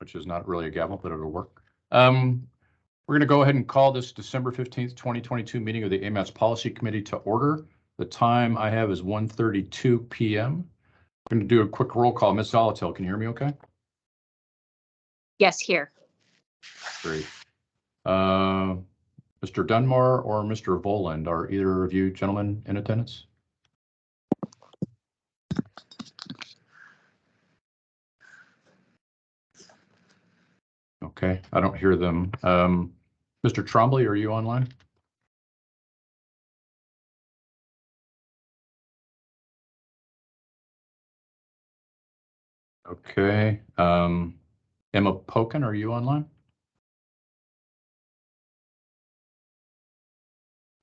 which is not really a gavel, but it'll work. We're going to go ahead and call this December 15th, 2022 meeting of the AMATS Policy Committee to order. The time I have is 1:32 p.m. I'm going to do a quick roll call. Ms. Zolotel, can you hear me okay? Yes, here. Great. Mr. Dunmore or Mr. Voland, are either of you gentlemen in attendance? Okay, I don't hear them. Mr. Trombley, are you online? Okay. Emma Pokin, are you online?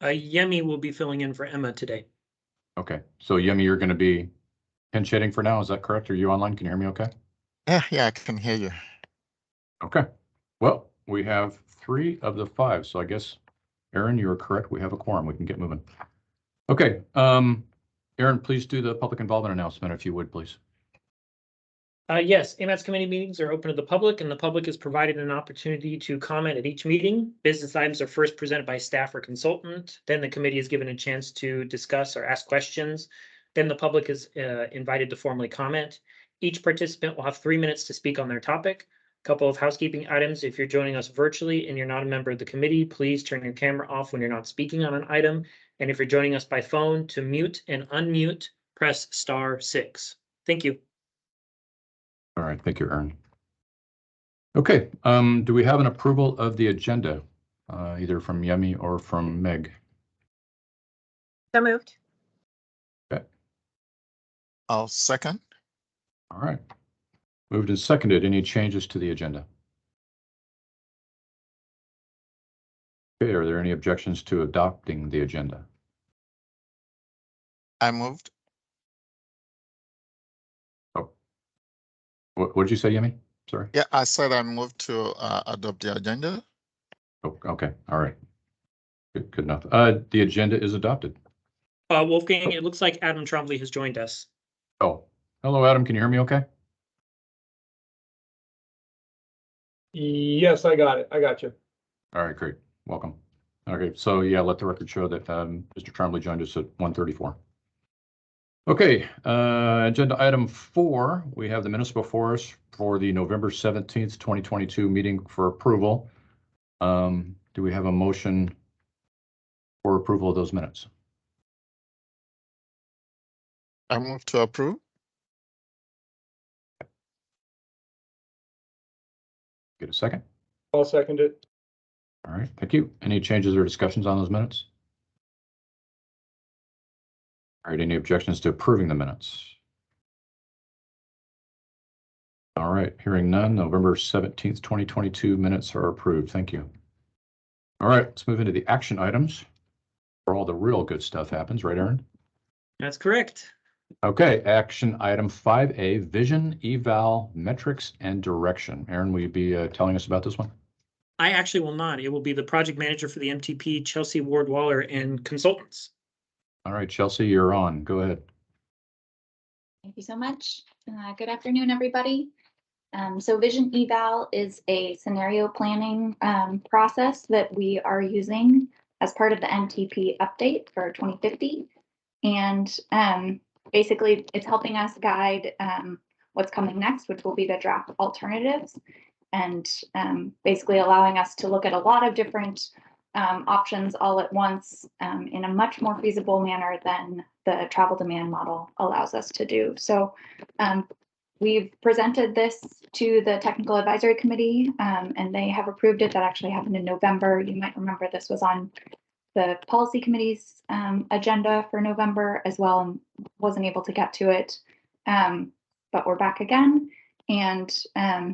Yemi will be filling in for Emma today. Okay, so Yemi, you're going to be pinch hitting for now. Is that correct? Are you online? Can you hear me okay? Yeah, I can hear you. Okay. Well, we have 3 of the 5, so I guess, Aaron, you are correct. We have a quorum. We can get moving. Okay. Aaron, please do the public involvement announcement, if you would, please. Yes, AMATS committee meetings are open to the public, and the public is provided an opportunity to comment at each meeting. Business items are first presented by staff or consultant. Then the committee is given a chance to discuss or ask questions. Then the public is invited to formally comment. Each participant will have 3 minutes to speak on their topic. A couple of housekeeping items. If you're joining us virtually and you're not a member of the committee, please turn your camera off when you're not speaking on an item. And if you're joining us by phone, to mute and unmute, press *6. Thank you. All right, thank you, Aaron. Okay, do we have an approval of the agenda, either from Yemi or from Meg? So moved. Okay. I'll second. All right. Moved and seconded. Any changes to the agenda? Okay, are there any objections to adopting the agenda? I moved. What did you say, Yemi? Sorry. Yeah, I said I moved to adopt the agenda. Oh, okay. All right. Good enough. The agenda is adopted. Wolfgang, it looks like Adam Trombley has joined us. Oh, hello, Adam. Can you hear me okay? Yes, I got it. I got you. All right, great. Welcome. Okay, so yeah, let the record show that Mr. Trombley joined us at 1:34. Okay, agenda item 4, we have the minutes before us for the November 17th, 2022 meeting for approval. Do we have a motion for approval of those minutes? I move to approve. Get a second? I'll second it. All right, thank you. Any changes or discussions on those minutes? All right, any objections to approving the minutes? All right, hearing none, November 17th, 2022 minutes are approved. Thank you. All right, let's move into the action items where all the real good stuff happens, right, Aaron? That's correct. Okay, action item 5A, vision, eval, metrics, and direction. Aaron, will you be telling us about this one? I actually will not. It will be the project manager for the MTP, Chelsea Ward-Waller, and consultants. All right, Chelsea, you're on. Go ahead. Thank you so much. Good afternoon, everybody. So Vision Eval is a scenario planning process that we are using as part of the MTP update for 2050. And basically, it's helping us guide what's coming next, which will be the draft alternatives, and basically allowing us to look at a lot of different options all at once in a much more feasible manner than the travel demand model allows us to do. So we've presented this to the Technical Advisory Committee and they have approved it. That actually happened in November. You might remember this was on the Policy Committee's agenda for November as well, and wasn't able to get to it, but we're back again. And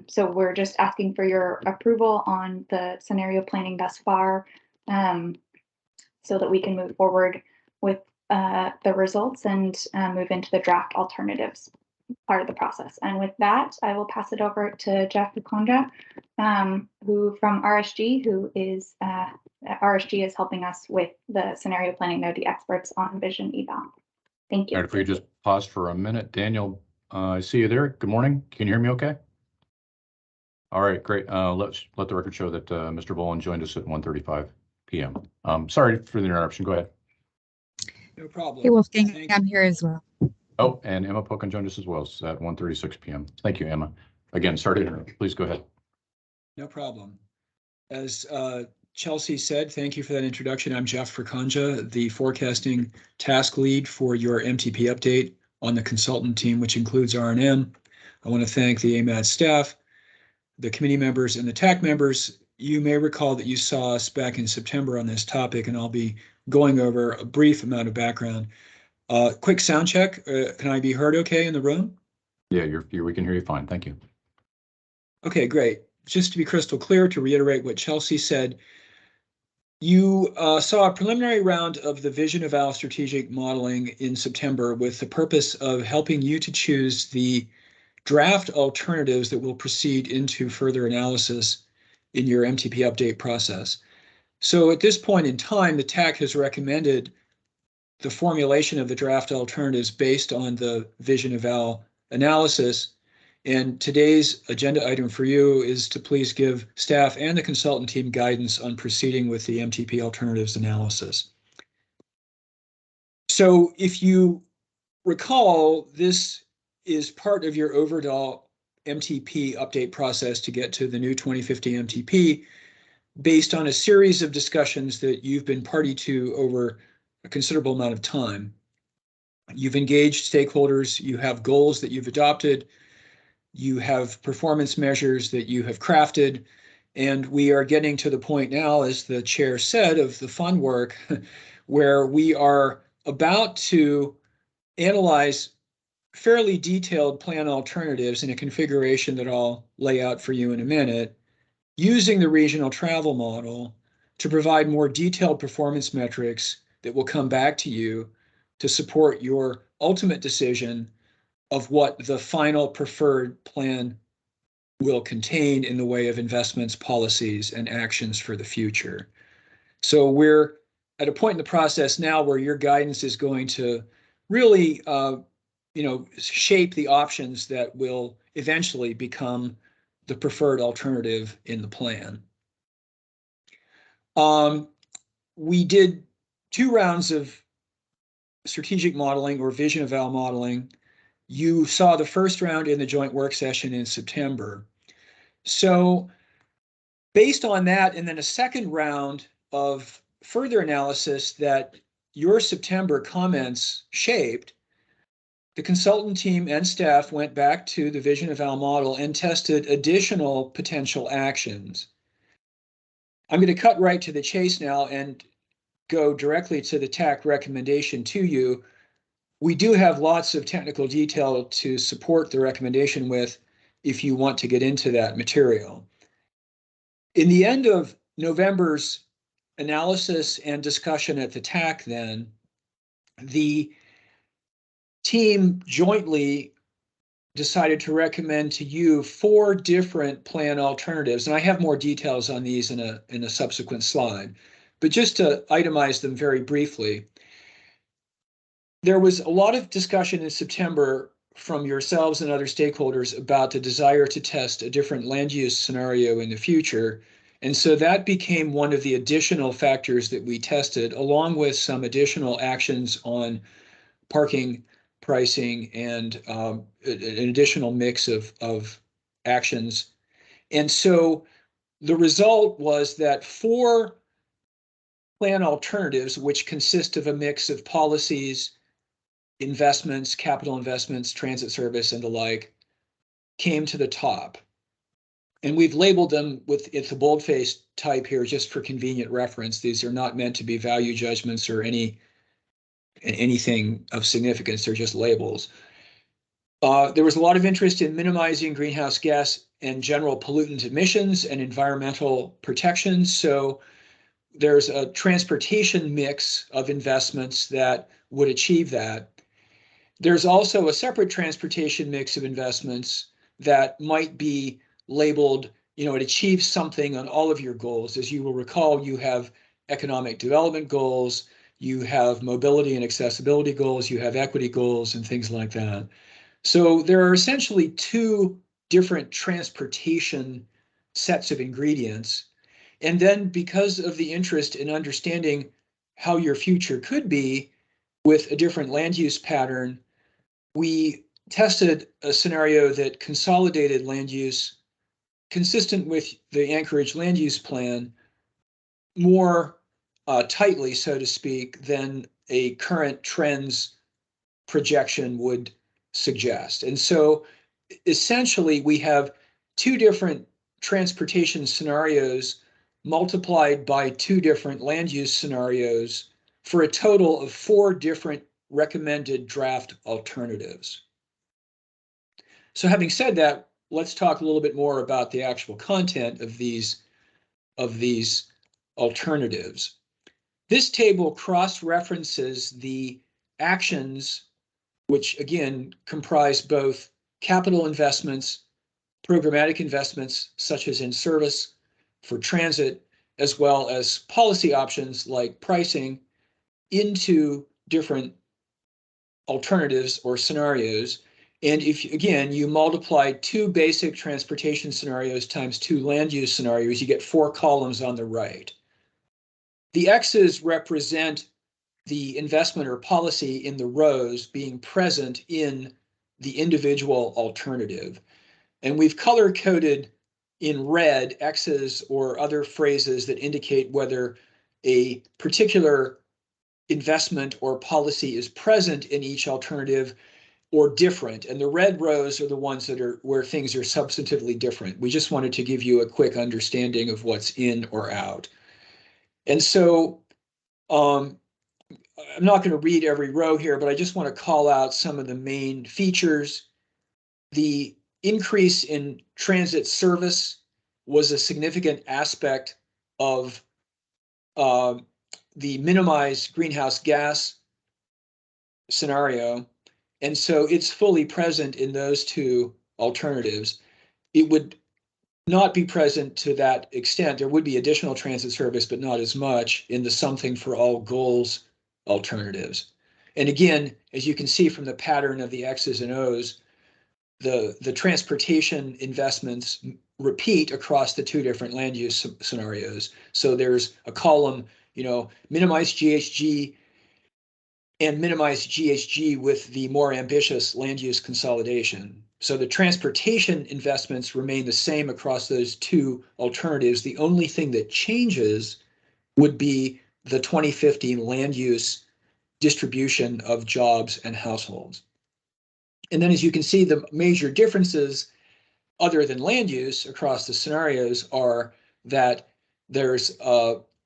so we're just asking for your approval on the scenario planning thus far, so that we can move forward with the results and move into the draft alternatives part of the process. And with that, I will pass it over to Jeff Bukonja, who from RSG, who is RSG is helping us with the scenario planning. They're the experts on Vision Eval. Thank you. All right, if we could just pause for a minute. Daniel, I see you there. Good morning. Can you hear me okay? All right, great. Let's let the record show that Mr. Boland joined us at 1:35 p.m. Sorry for the interruption. Go ahead. No problem. Hey, Wolfgang, Thank I'm here as well. Oh, and Emma Pocan joined us as well at 1:36 p.m. Thank you, Emma. Again, sorry to interrupt. Please go ahead. No problem. As Chelsea said, thank you for that introduction. I'm Jeff Fracanja, the forecasting task lead for your MTP update on the consultant team, which includes R&M. I want to thank the AMAT staff, the committee members, and the TAC members. You may recall that you saw us back in September on this topic, and I'll be going over a brief amount of background. Quick sound check. Can I be heard okay in the room? Yeah, we can hear you fine. Thank you. Okay, great. Just to be crystal clear, to reiterate what Chelsea said, you saw a preliminary round of the Vision Eval strategic modeling in September with the purpose of helping you to choose the draft alternatives that will proceed into further analysis in your MTP update process. So at this point in time, the TAC has recommended the formulation of the draft alternatives based on the Vision Eval analysis. And today's agenda item for you is to please give staff and the consultant team guidance on proceeding with the MTP alternatives analysis. So if you recall, this is part of your overall MTP update process to get to the new 2050 MTP based on a series of discussions that you've been party to over a considerable amount of time. You've engaged stakeholders, you have goals that you've adopted, you have performance measures that you have crafted, and we are getting to the point now, as the chair said, of the fun work where we are about to analyze fairly detailed plan alternatives in a configuration that I'll lay out for you in a minute, using the regional travel model to provide more detailed performance metrics that will come back to you to support your ultimate decision of what the final preferred plan will contain in the way of investments, policies, and actions for the future. So we're at a point in the process now where your guidance is going to really shape the options that will eventually become the preferred alternative in the plan. We did 2 rounds of strategic modeling or Vision Eval modeling. You saw the first round in the joint work session in September. So based on that, and then a second round of further analysis that your September comments shaped, the consultant team and staff went back to the Vision Eval model and tested additional potential actions. I'm going to cut right to the chase now and go directly to the TAC recommendation to you. We do have lots of technical detail to support the recommendation with if you want to get into that material. In the end of November's analysis and discussion at the TAC then, the team jointly decided to recommend to you 4 different plan alternatives, and I have more details on these in a subsequent slide. But just to itemize them very briefly, there was a lot of discussion in September from yourselves and other stakeholders about the desire to test a different land use scenario in the future. And so that became one of the additional factors that we tested, along with some additional actions on parking, pricing, and an additional mix of actions. And so the result was that 4 plan alternatives, which consist of a mix of policies, investments, capital investments, transit service, and the like, came to the top. And we've labeled them with it's a boldface type here just for convenient reference. These are not meant to be value judgments or anything of significance. They're just labels. There was a lot of interest in minimizing greenhouse gas and general pollutant emissions and environmental protections. So there's a transportation mix of investments that would achieve that. There's also a separate transportation mix of investments that might be labeled, it achieves something on all of your goals. As you will recall, you have economic development goals, you have mobility and accessibility goals, you have equity goals, and things like that. So there are essentially 2 different transportation sets of ingredients. And then because of the interest in understanding how your future could be with a different land use pattern, we tested a scenario that consolidated land use consistent with the Anchorage land use plan more tightly, so to speak, than a current trends projection would suggest. And so essentially we have two different transportation scenarios multiplied by two different land use scenarios for a total of 4 different recommended draft alternatives. So having said that, let's talk a little bit more about the actual content of these alternatives. This table cross-references the actions, which again comprise both capital investments, programmatic investments such as in service for transit, as well as policy options like pricing, into different alternatives or scenarios. And if, again, you multiply 2 basic transportation scenarios times 2 land use scenarios, you get 4 columns on the right. The X's represent the investment or policy in the rows being present in the individual alternative. And we've color-coded in red X's or other phrases that indicate whether a particular investment or policy is present in each alternative or different. And the red rows are the ones that are where things are substantively different. We just wanted to give you a quick understanding of what's in or out. And so I'm not going to read every row here, but I just want to call out some of the main features. The increase in transit service was a significant aspect of the minimized greenhouse gas scenario. And so it's fully present in those 2 alternatives. It would not be present to that extent. There would be additional transit service, but not as much in the something for all goals alternatives. And again, as you can see from the pattern of the X's and O's, the transportation investments repeat across the 2 different land use scenarios. So there's a column, minimize GHG and minimize GHG with the more ambitious land use consolidation. So the transportation investments remain the same across those 2 alternatives. The only thing that changes would be the 2050 land use distribution of jobs and households. And then as you can see, the major differences other than land use across the scenarios are that there's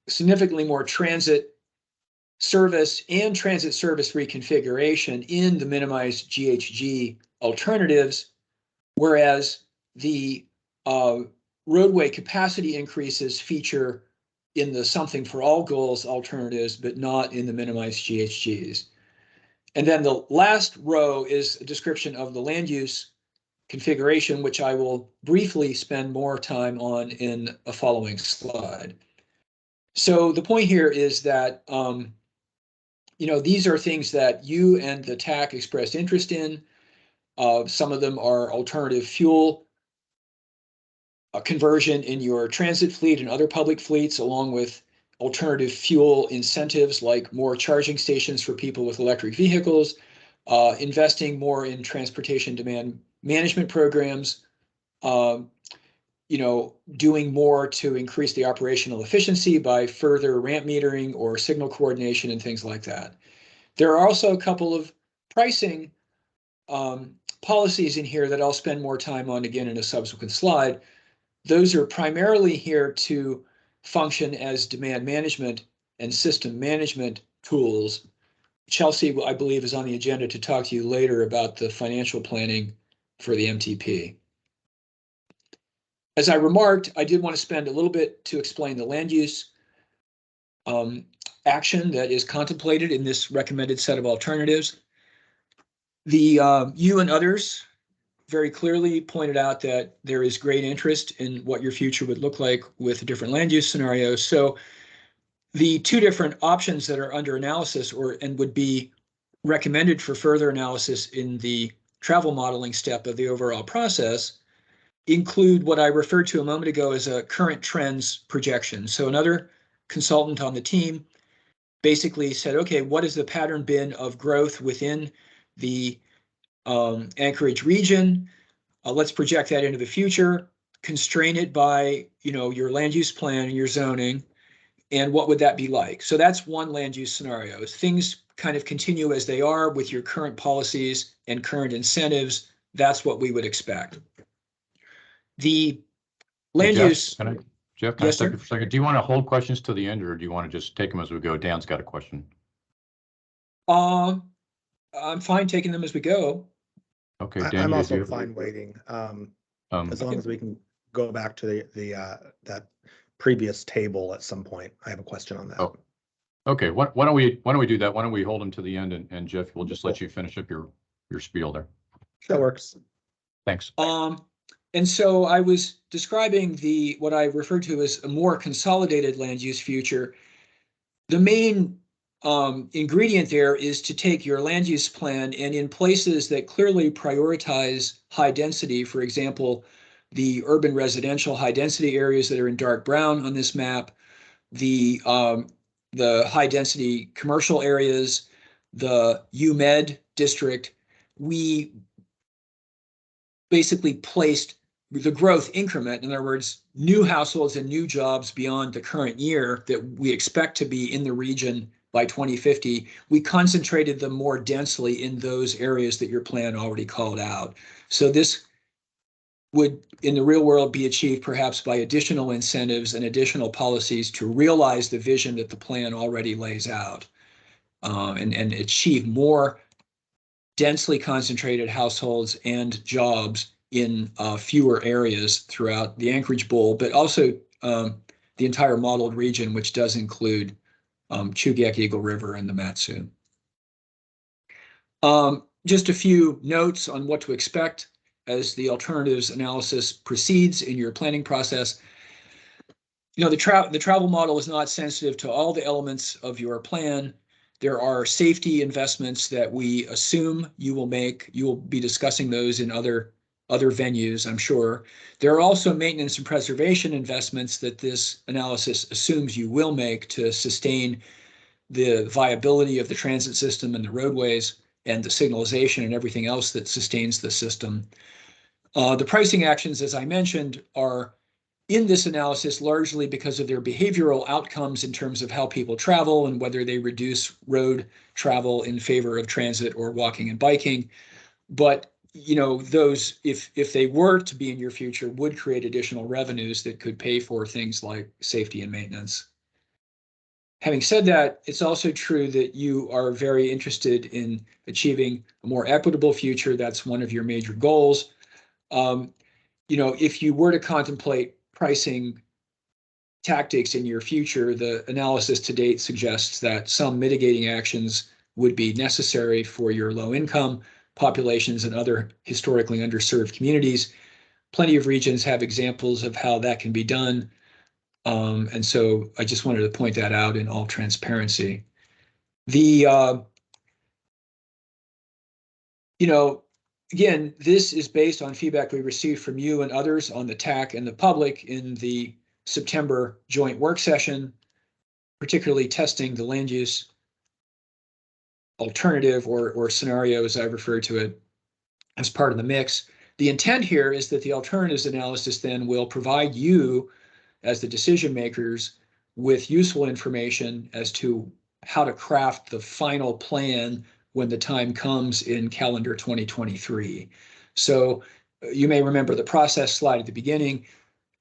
significantly more transit service and transit service reconfiguration in the minimized GHG alternatives, whereas the roadway capacity increases feature in the something for all goals alternatives, but not in the minimized GHGs. And then the last row is a description of the land use configuration, which I will briefly spend more time on in a following slide. So the point here is that these are things that you and the TAC expressed interest in. Some of them are alternative fuel conversion in your transit fleet and other public fleets, along with alternative fuel incentives like more charging stations for people with electric vehicles, investing more in transportation demand management programs, doing more to increase the operational efficiency by further ramp metering or signal coordination and things like that. There are also a couple of pricing policies in here that I'll spend more time on again in a subsequent slide. Those are primarily here to function as demand management and system management tools. Chelsea, I believe, is on the agenda to talk to you later about the financial planning for the MTP. As I remarked, I did want to spend a little bit to explain the land use action that is contemplated in this recommended set of alternatives. You and others very clearly pointed out that there is great interest in what your future would look like with different land use scenarios. So the 2 different options that are under analysis and would be recommended for further analysis in the travel modeling step of the overall process include what I referred to a moment ago as a current trends projection. So another consultant on the team basically said, okay, what has the pattern been of growth within the Anchorage region? Let's project that into the future, constrain it by, your land use plan and your zoning, and what would that be like? So that's one land use scenario. If things kind of continue as they are with your current policies and current incentives, that's what we would expect. The land Jeff, use. Jeff, can I Yes, stop sir. you for a second? Do you want to hold questions to the end, or do you want to just take them as we go? Dan's got a question. I'm fine taking them as we go. Okay, Dan, I'm you also do. fine waiting, as long as we can go back to that previous table at some point. I have a question on that. Oh, okay. Why don't we do that? Why don't we hold them to the end, and Jeff, we'll just let you finish up your spiel there. That works. Thanks. And so I was describing what I referred to as a more consolidated land use future. The main ingredient there is to take your land use plan, and in places that clearly prioritize high density, for example, the urban residential high density areas that are in dark brown on this map, the high density commercial areas, the UMed district, we basically placed the growth increment, in other words, new households and new jobs beyond the current year that we expect to be in the region by 2050, we concentrated them more densely in those areas that your plan already called out. So this would, in the real world, be achieved perhaps by additional incentives and additional policies to realize the vision that the plan already lays out, and achieve more densely concentrated households and jobs in fewer areas throughout the Anchorage Bowl, but also the entire modeled region, which does include Chugach, Eagle River, and the Matsu. Just a few notes on what to expect as the alternatives analysis proceeds in your planning process. The travel model is not sensitive to all the elements of your plan. There are safety investments that we assume you will make. You will be discussing those in other venues, I'm sure. There are also maintenance and preservation investments that this analysis assumes you will make to sustain the viability of the transit system and the roadways and the signalization and everything else that sustains the system. The pricing actions, as I mentioned, are in this analysis largely because of their behavioral outcomes in terms of how people travel and whether they reduce road travel in favor of transit or walking and biking. But those, if they were to be in your future, would create additional revenues that could pay for things like safety and maintenance. Having said that, it's also true that you are very interested in achieving a more equitable future. That's one of your major goals. If you were to contemplate pricing tactics in your future, the analysis to date suggests that some mitigating actions would be necessary for your low income populations and other historically underserved communities. Plenty of regions have examples of how that can be done. And so I just wanted to point that out in all transparency. Again, this is based on feedback we received from you and others on the TAC and the public in the September joint work session, particularly testing the land use alternative or scenario, as I refer to it, as part of the mix. The intent here is that the alternatives analysis then will provide you, as the decision makers, with useful information as to how to craft the final plan when the time comes in calendar 2023. So you may remember the process slide at the beginning.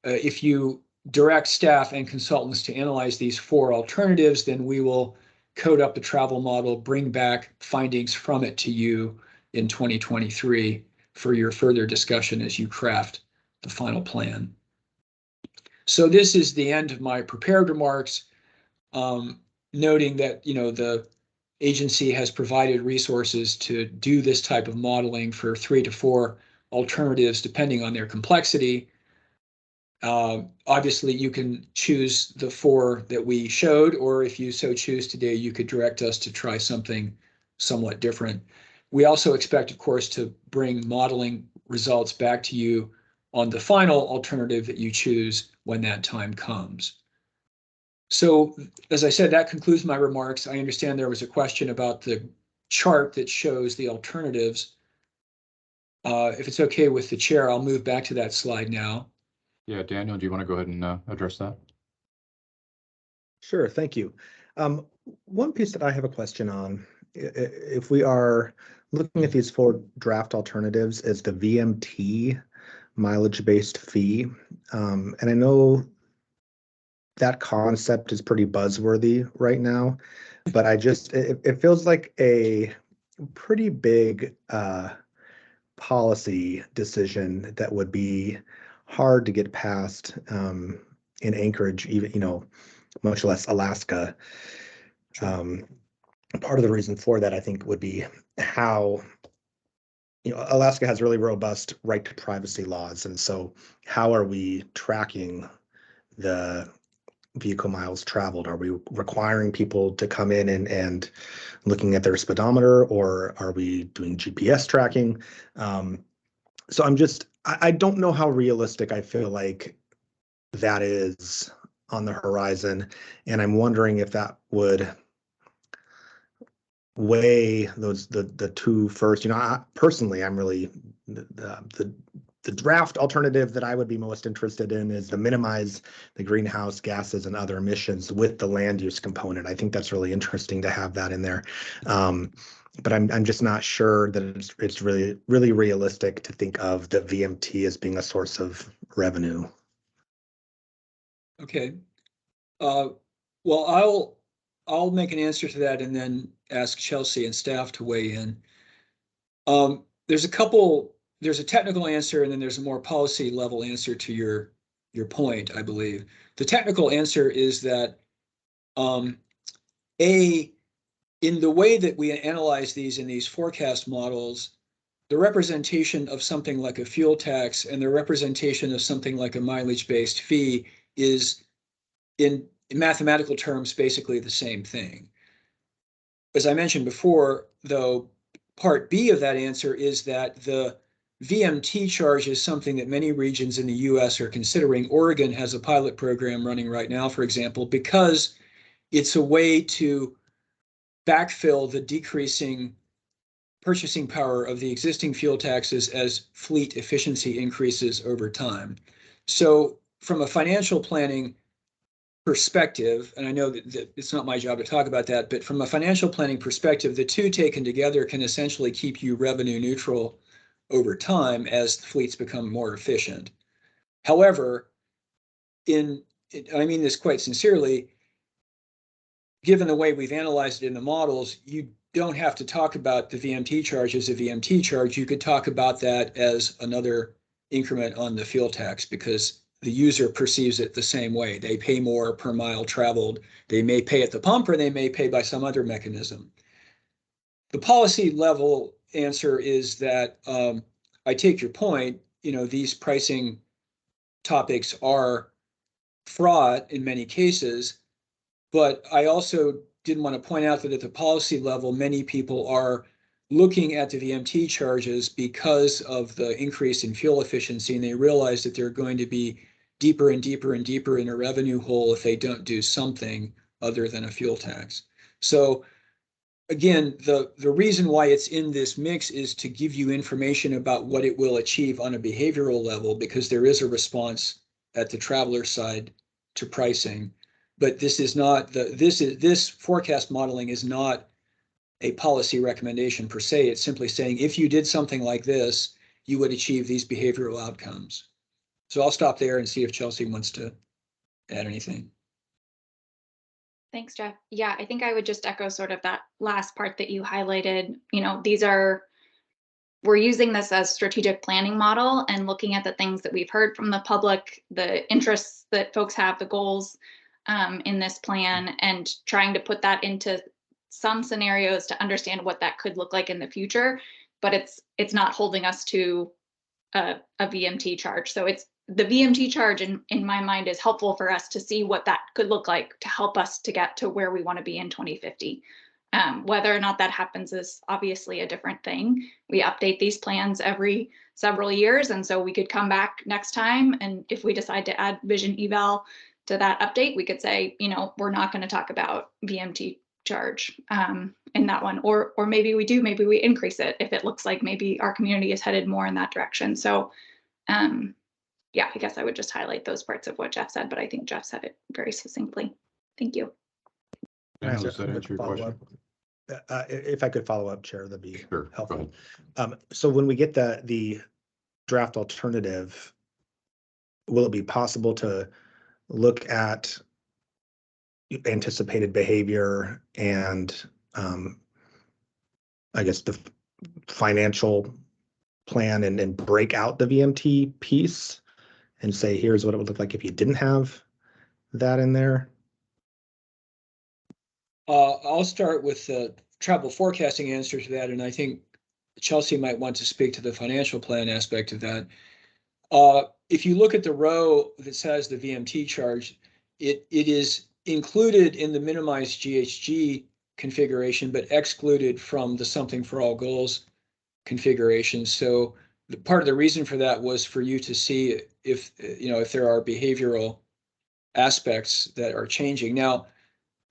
If you direct staff and consultants to analyze these 4 alternatives, then we will code up the travel model, bring back findings from it to you in 2023 for your further discussion as you craft the final plan. So this is the end of my prepared remarks, noting that the agency has provided resources to do this type of modeling for 3 to 4 alternatives depending on their complexity. Obviously, you can choose the 4 that we showed, or if you so choose today, you could direct us to try something somewhat different. We also expect, of course, to bring modeling results back to you on the final alternative that you choose when that time comes. So, as I said, that concludes my remarks. I understand there was a question about the chart that shows the alternatives. If it's okay with the chair, I'll move back to that slide now. Yeah, Daniel, do you want to go ahead and address that? Sure, thank you. One piece that I have a question on, if we are looking at these 4 draft alternatives, is the VMT mileage-based fee. And I know that concept is pretty buzzworthy right now, but it feels like a pretty big policy decision that would be hard to get past in Anchorage, even, much less Alaska. Part of the reason for that, I think, would be how, Alaska has really robust right to privacy laws. And so how are we tracking the vehicle miles traveled? Are we requiring people to come in and looking at their speedometer, or are we doing GPS tracking? So I don't know how realistic I feel like that is on the horizon. And I'm wondering if that would weigh the 2 first. Personally, I'm really the draft alternative that I would be most interested in is to minimize the greenhouse gases and other emissions with the land use component. I think that's really interesting to have that in there. But I'm just not sure that it's really realistic to think of the VMT as being a source of revenue. Okay. Well, I'll make an answer to that and then ask Chelsea and staff to weigh in. There's a technical answer and then there's a more policy level answer to your point, I believe. The technical answer is that in the way that we analyze these in these forecast models, the representation of something like a fuel tax and the representation of something like a mileage-based fee is, in mathematical terms, basically the same thing. As I mentioned before, though, part B of that answer is that the VMT charge is something that many regions in the US are considering. Oregon has a pilot program running right now, for example, because it's a way to backfill the decreasing purchasing power of the existing fuel taxes as fleet efficiency increases over time. So from a financial planning perspective, and I know that it's not my job to talk about that, but from a financial planning perspective, the two taken together can essentially keep you revenue neutral over time as the fleets become more efficient. However, I mean this quite sincerely, given the way we've analyzed it in the models, you don't have to talk about the VMT charge as a VMT charge. You could talk about that as another increment on the fuel tax because the user perceives it the same way. They pay more per mile traveled. They may pay at the pump or they may pay by some other mechanism. The policy level answer is that I take your point, these pricing topics are fraught in many cases, but I also didn't want to point out that at the policy level, many people are looking at the VMT charges because of the increase in fuel efficiency, and they realize that they're going to be deeper and deeper and deeper in a revenue hole if they don't do something other than a fuel tax. So again, the reason why it's in this mix is to give you information about what it will achieve on a behavioral level, because there is a response at the traveler side to pricing. But this forecast modeling is not a policy recommendation per se. It's simply saying if you did something like this, you would achieve these behavioral outcomes. So I'll stop there and see if Chelsea wants to add anything. Thanks, Jeff. Yeah, I think I would just echo sort of that last part that you highlighted. We're using this as strategic planning model and looking at the things that we've heard from the public, the interests that folks have, the goals in this plan, and trying to put that into some scenarios to understand what that could look like in the future. But it's not holding us to a VMT charge. So it's the VMT charge in my mind is helpful for us to see what that could look like to help us to get to where we want to be in 2050. Whether or not that happens is obviously a different thing. We update these plans every several years, and so we could come back next time, and if we decide to add vision eval to that update, we could say, you know, we're not going to talk about VMT charge in that one, or maybe we do, maybe we increase it if it looks like maybe our community is headed more in that direction. So yeah, I guess I would just highlight those parts of what Jeff said, but I think Jeff said it very succinctly. Thank you. Daniel, does that answer your question? If I could follow up, Chair, that'd be Sure, go helpful. ahead. So when we get the draft alternative, will it be possible to look at anticipated behavior and I guess the financial plan and break out the VMT piece and say, here's what it would look like if you didn't have that in there? I'll start with the travel forecasting answer to that, and I think Chelsea might want to speak to the financial plan aspect of that. If you look at the row that says the VMT charge, it is included in the minimized GHG configuration, but excluded from the something for all goals configuration. So part of the reason for that was for you to see if, you know, if there are behavioral aspects that are changing. Now,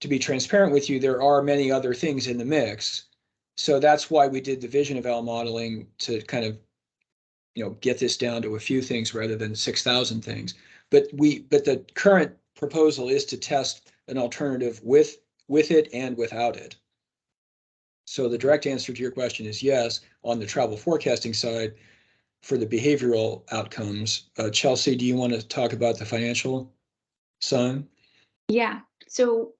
to be transparent with you, there are many other things in the mix. So that's why we did the vision eval modeling to kind of, you know, get this down to a few things rather than 6,000 things. But the current proposal is to test an alternative with it and without it. So the direct answer to your question is yes, on the travel forecasting side. For the behavioral outcomes, Chelsea, do you want to talk about the financial side? Yeah, so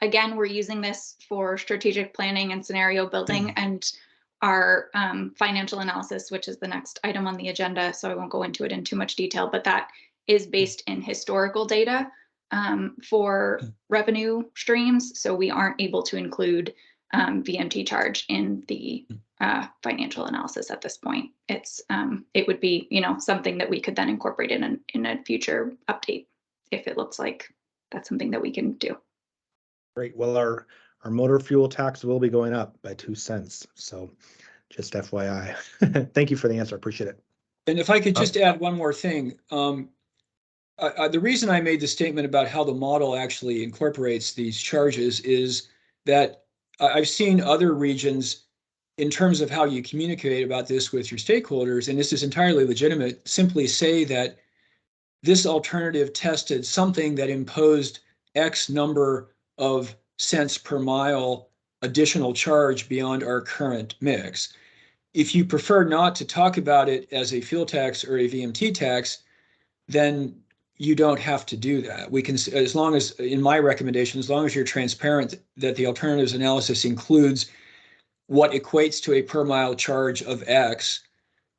again, we're using this for strategic planning and scenario building and our financial analysis, which is the next item on the agenda. So I won't go into it in too much detail, but that is based in historical data for revenue streams. So we aren't able to include VMT charge in the financial analysis at this point. It would be, you know, something that we could then incorporate in a future update if it looks like that's something that we can do. Great. Well, our motor fuel tax will be going up by 2 cents. So just FYI. Thank you for the answer. I appreciate it. And if I could just add one more thing. The reason I made the statement about how the model actually incorporates these charges is that I've seen other regions, in terms of how you communicate about this with your stakeholders, and this is entirely legitimate, simply say that this alternative tested something that imposed X number of cents per mile additional charge beyond our current mix. If you prefer not to talk about it as a fuel tax or a VMT tax, then you don't have to do that. We can, as long as, in my recommendation, as long as you're transparent that the alternatives analysis includes what equates to a per mile charge of X,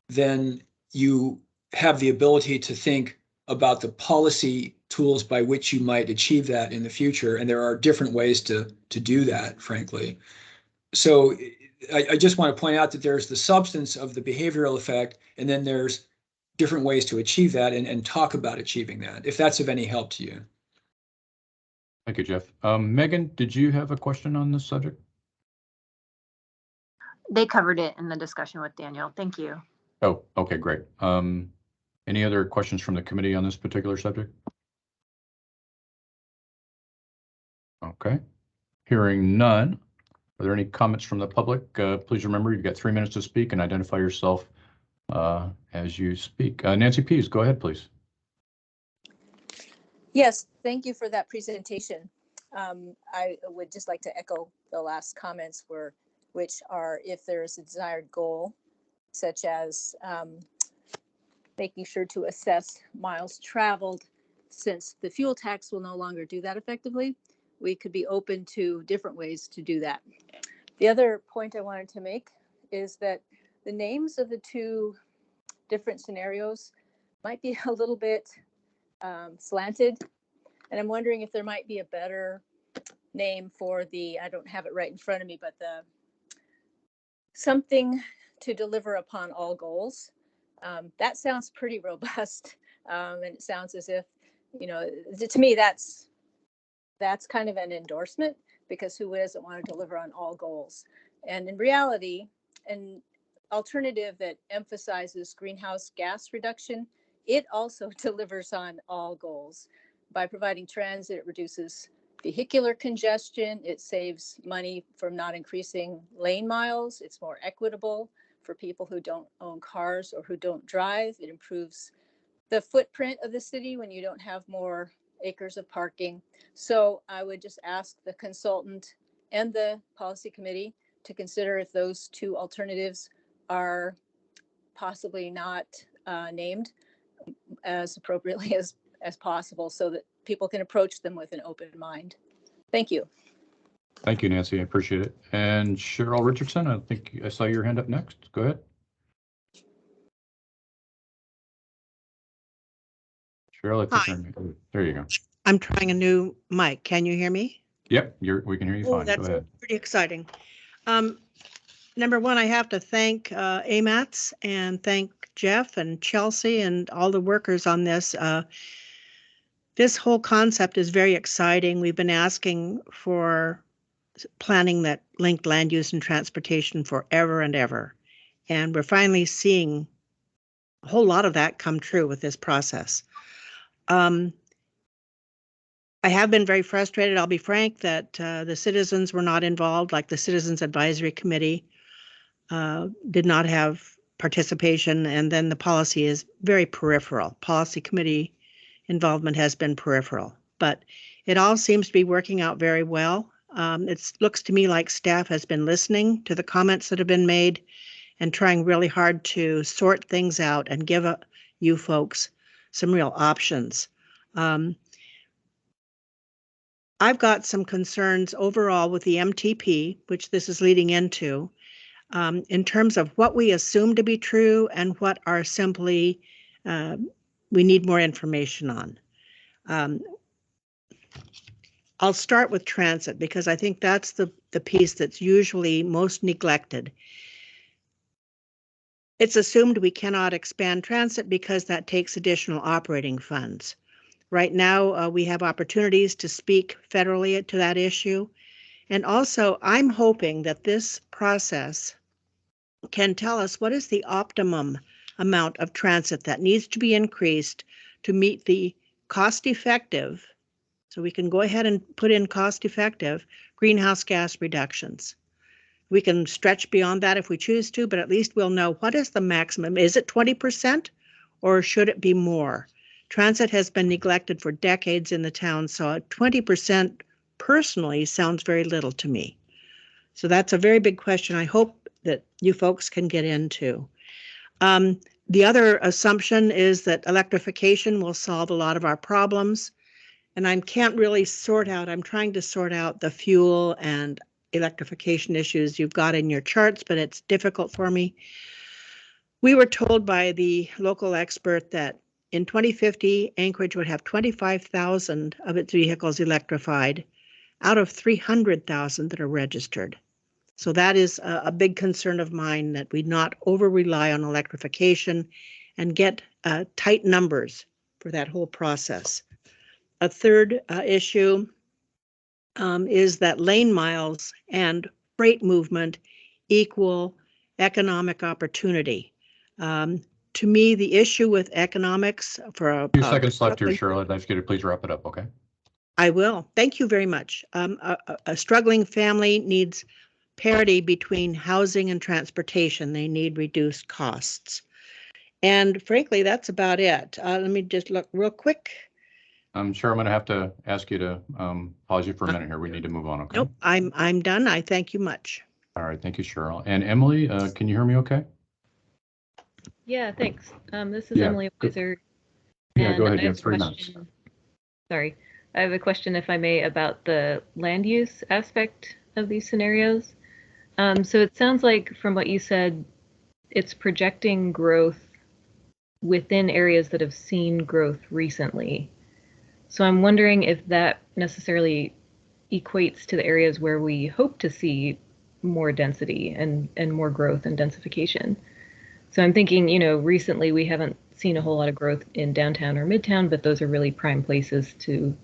then you have the ability to think about the policy tools by which you might achieve that in the future. And there are different ways to do that, frankly. So I just want to point out that there's the substance of the behavioral effect, and then there's different ways to achieve that and talk about achieving that, if that's of any help to you. Thank you, Jeff. Megan, did you have a question on this subject? They covered it in the discussion with Daniel. Thank you. Oh, okay, great. Any other questions from the committee on this particular subject? Okay, hearing none. Are there any comments from the public? Please remember, you've got 3 minutes to speak and identify yourself as you speak. Nancy Pease, go ahead, please. Yes, thank you for that presentation. I would just like to echo the last comments which are, if there is a desired goal, such as making sure to assess miles traveled, since the fuel tax will no longer do that effectively, we could be open to different ways to do that. The other point I wanted to make is that the names of the two different scenarios might be a little bit slanted. And I'm wondering if there might be a better name for I don't have it right in front of me, but something to deliver upon all goals. That sounds pretty robust. And it sounds as if, you know, to me, that's kind of an endorsement because who doesn't want to deliver on all goals? And in reality, an alternative that emphasizes greenhouse gas reduction, it also delivers on all goals. By providing transit, it reduces vehicular congestion, it saves money from not increasing lane miles, it's more equitable for people who don't own cars or who don't drive, it improves the footprint of the city when you don't have more acres of parking. So I would just ask the consultant and the policy committee to consider if those two alternatives are possibly not named as appropriately as possible, so that people can approach them with an open mind. Thank you. Thank you, Nancy. I appreciate it. And Cheryl Richardson, I think I saw your hand up next. Go ahead. Cheryl, if you Hi. turn, there you go. I'm trying a new mic. Can you hear me? Yep, we can hear you fine. Go That's ahead. pretty exciting. Number one, I have to thank AMATS and thank Jeff and Chelsea and all the workers on this. This whole concept is very exciting. We've been asking for planning that linked land use and transportation forever and ever. And we're finally seeing a whole lot of that come true with this process. I have been very frustrated, I'll be frank, that the citizens were not involved, like the Citizens Advisory Committee did not have participation, and then the policy is very peripheral. Policy committee involvement has been peripheral, but it all seems to be working out very well. It looks to me like staff has been listening to the comments that have been made and trying really hard to sort things out and give you folks some real options. I've got some concerns overall with the MTP, which this is leading into, in terms of what we assume to be true and what are simply we need more information on. I'll start with transit because I think that's the piece that's usually most neglected. It's assumed we cannot expand transit because that takes additional operating funds. Right now, we have opportunities to speak federally to that issue. And also, I'm hoping that this process can tell us what is the optimum amount of transit that needs to be increased to meet the cost-effective, so we can go ahead and put in cost-effective greenhouse gas reductions. We can stretch beyond that if we choose to, but at least we'll know what is the maximum. Is it 20% or should it be more? Transit has been neglected for decades in the town, so 20% personally sounds very little to me. So that's a very big question I hope that you folks can get into. The other assumption is that electrification will solve a lot of our problems. And I can't really I'm trying to sort out the fuel and electrification issues you've got in your charts, but it's difficult for me. We were told by the local expert that in 2050, Anchorage would have 25,000 of its vehicles electrified out of 300,000 that are registered. So that is a big concern of mine, that we not over-rely on electrification and get tight numbers for that whole process. A third issue is that lane miles and freight movement equal economic opportunity. To me, the issue with economics for a few seconds left here, Cheryl. I'd ask you to please wrap it up, okay? I will. Thank you very much. A struggling family needs parity between housing and transportation. They need reduced costs. And frankly, that's about it. Let me just look real quick. Cheryl, I'm going to have to ask you to pause you for a minute here. We need to move on, okay? Nope, I'm done. I thank you much. All right, thank you, Cheryl. And Emily, can you hear me okay? Yeah, thanks. This is Emily Weiser. Yeah, go ahead. You have 3 minutes. Sorry. I have a question, if I may, about the land use aspect of these scenarios. So it sounds like from what you said, it's projecting growth within areas that have seen growth recently. So I'm wondering if that necessarily equates to the areas where we hope to see more density and more growth and densification. So I'm thinking, recently we haven't seen a whole lot of growth in downtown or midtown, but those are really prime places to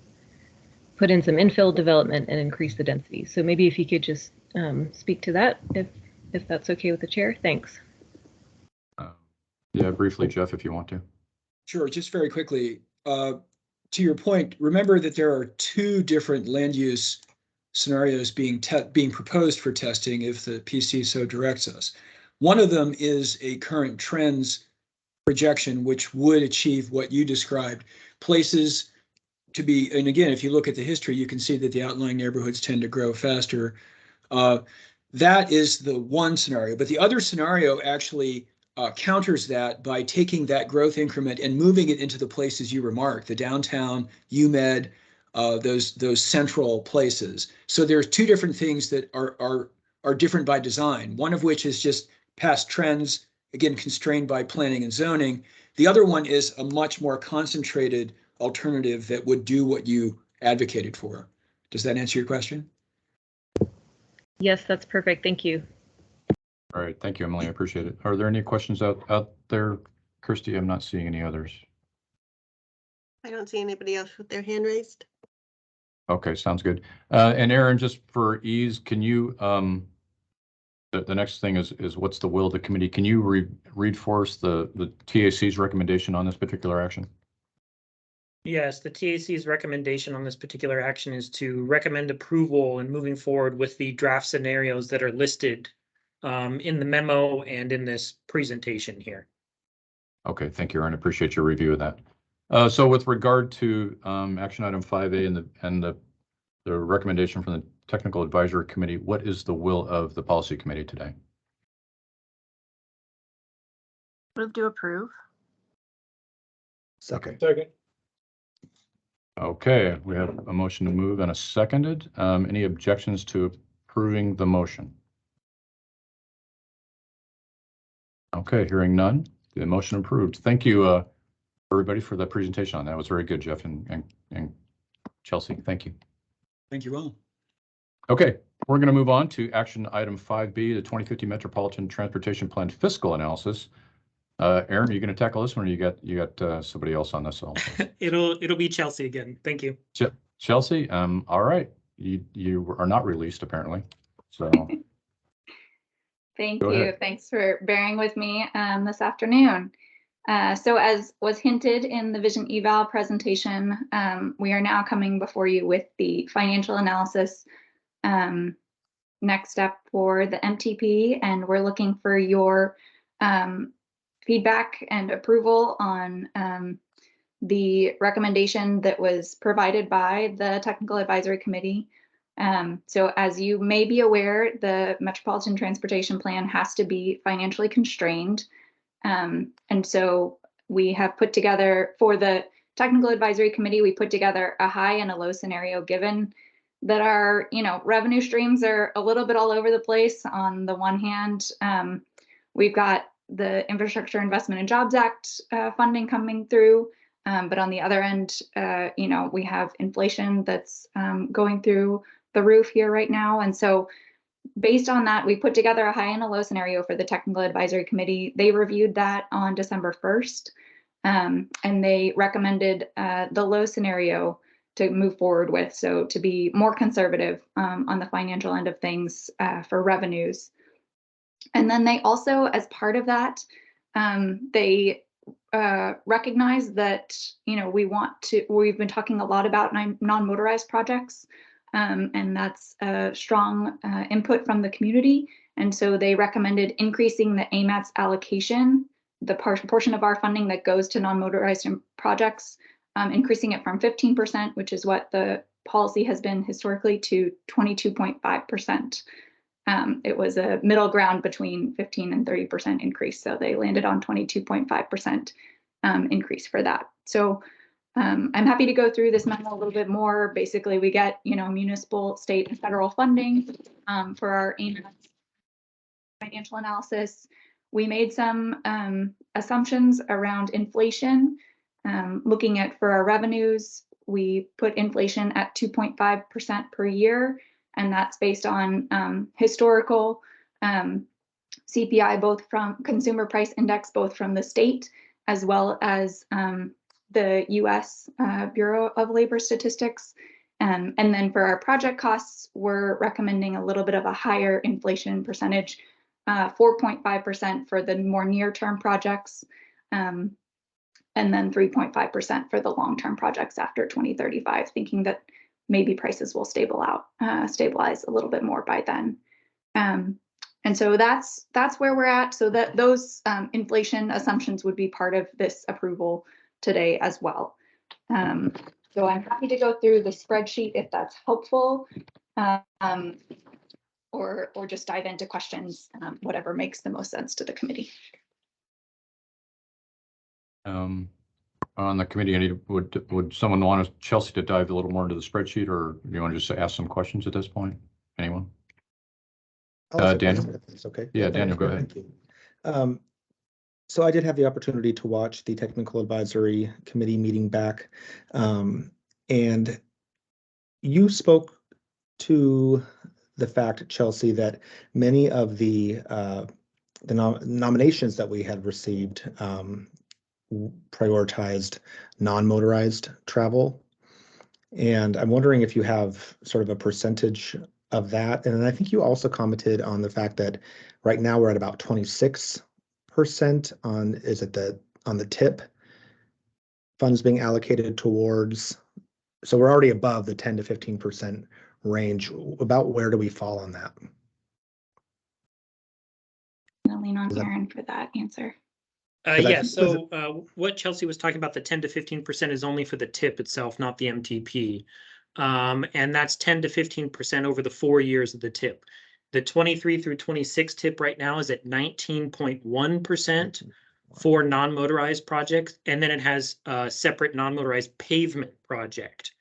put in some infill development and increase the density. So maybe if you could just speak to that, if that's okay with the chair. Thanks. Yeah, briefly, Jeff, if you want to. Sure, just very quickly. To your point, remember that there are two different land use scenarios being proposed for testing if the PC so directs us. One of them is a current trends projection, which would achieve what you described, places to be, and again, if you look at the history, you can see that the outlying neighborhoods tend to grow faster. That is the one scenario, but the other scenario actually counters that by taking that growth increment and moving it into the places you remarked, the downtown, UMed, those central places. So there's two different things that are different by design. One of which is just past trends, again constrained by planning and zoning. The other one is a much more concentrated alternative that would do what you advocated for. Does that answer your question? Yes, that's perfect. Thank you. All right, thank you, Emily. I appreciate it. Are there any questions out there? Kirsty, I'm not seeing any others. I don't see anybody else with their hand raised. Okay, sounds good. And Aaron, just for ease, can you, the next thing is what's the will of the committee? Can you read for us the TAC's recommendation on this particular action? Yes, the TAC's recommendation on this particular action is to recommend approval and moving forward with the draft scenarios that are listed in the memo and in this presentation here. Okay, thank you, Aaron. I appreciate your review of that. So with regard to action item 5A and the recommendation from the Technical Advisory Committee, what is the will of the Policy Committee today? Move to approve. Second. Okay, we have a motion to move and a seconded. Any objections to approving the motion? Okay, hearing none, the motion approved. Thank you, everybody, for the presentation on that. It was very good, Jeff and Chelsea. Thank you. Thank you all. Okay, we're going to move on to action item 5B, the 2050 Metropolitan Transportation Plan fiscal analysis. Aaron, are you going to tackle this one, or you got somebody else on this also? It'll be Chelsea again. Thank you. Chelsea, all right. You are not released apparently. So Thank go you. ahead. Thanks for bearing with me this afternoon. So as was hinted in the Vision Eval presentation, we are now coming before you with the financial analysis next step for the MTP, and we're looking for your feedback and approval on the recommendation that was provided by the Technical Advisory Committee. So as you may be aware, the Metropolitan Transportation Plan has to be financially constrained. And so we have put together, for the Technical Advisory Committee, we put together a high and a low scenario, given that our revenue streams are a little bit all over the place. On the one hand, we've got the Infrastructure Investment and Jobs Act funding coming through. But on the other end, we have inflation that's going through the roof here right now. And so based on that, we put together a high and a low scenario for the Technical Advisory Committee. They reviewed that on December 1st, and they recommended the low scenario to move forward with. So to be more conservative on the financial end of things for revenues. And then they also, as part of that, they recognize that, we've been talking a lot about non-motorized projects, and that's a strong input from the community. And so they recommended increasing the AMATS allocation, the portion of our funding that goes to non-motorized projects, increasing it from 15%, which is what the policy has been historically, to 22.5%. It was a middle ground between 15 and 30% increase. So they landed on 22.5% increase for that. So I'm happy to go through this memo a little bit more. Basically, we get, municipal, state, and federal funding for our AMATS financial analysis. We made some assumptions around inflation. Looking at, for our revenues, we put inflation at 2.5% per year. And that's based on historical CPI, both from Consumer Price Index, both from the state as well as the US Bureau of Labor Statistics. And then for our project costs, we're recommending a little bit of a higher inflation percentage, 4.5% for the more near-term projects, and then 3.5% for the long-term projects after 2035, thinking that maybe prices will stabilize a little bit more by then. And so that's where we're at. So that those inflation assumptions would be part of this approval today as well. So I'm happy to go through the spreadsheet if that's helpful, or just dive into questions, whatever makes the most sense to the committee. On the committee, would someone want Chelsea to dive a little more into the spreadsheet, or do you want to just ask some questions at this point? Anyone? Daniel? If it's okay. Yeah, Daniel, go ahead. Thank you. So I did have the opportunity to watch the technical advisory committee meeting back, and you spoke to the fact, Chelsea, that many of the nominations that we had received prioritized non-motorized travel. And I'm wondering if you have sort of a percentage of that. And I think you also commented on the fact that right now we're at about 26% on the TIP funds being allocated towards. So we're already above the 10 to 15% range. About where do we fall on that? I'll lean on Aaron for that answer. Yes, so what Chelsea was talking about, the 10 to 15% is only for the TIP itself, not the MTP. And that's 10 to 15% over the 4 years of the TIP. The 23 through 26 TIP right now is at 19.1% for non-motorized projects. And then it has a separate non-motorized pavement project.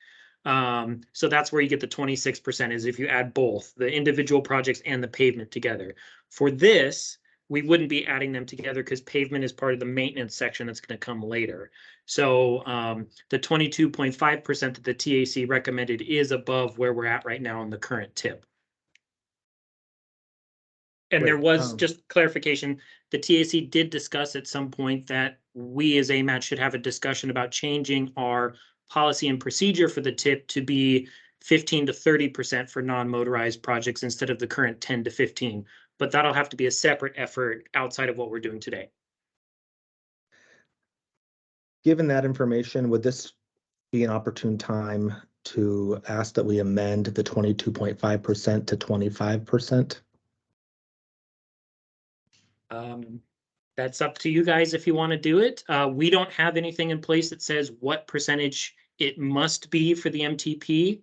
So that's where you get the 26% is if you add both the individual projects and the pavement together. For this, we wouldn't be adding them together because pavement is part of the maintenance section that's going to come later. So the 22.5% that the TAC recommended is above where we're at right now in the current TIP. And there was just clarification, the TAC did discuss at some point that we as AMAT should have a discussion about changing our policy and procedure for the TIP to be 15 to 30% for non-motorized projects instead of the current 10 to 15. But that'll have to be a separate effort outside of what we're doing today. Given that information, would this be an opportune time to ask that we amend the 22.5% to 25%? That's up to you guys if you want to do it. We don't have anything in place that says what percentage it must be for the MTP.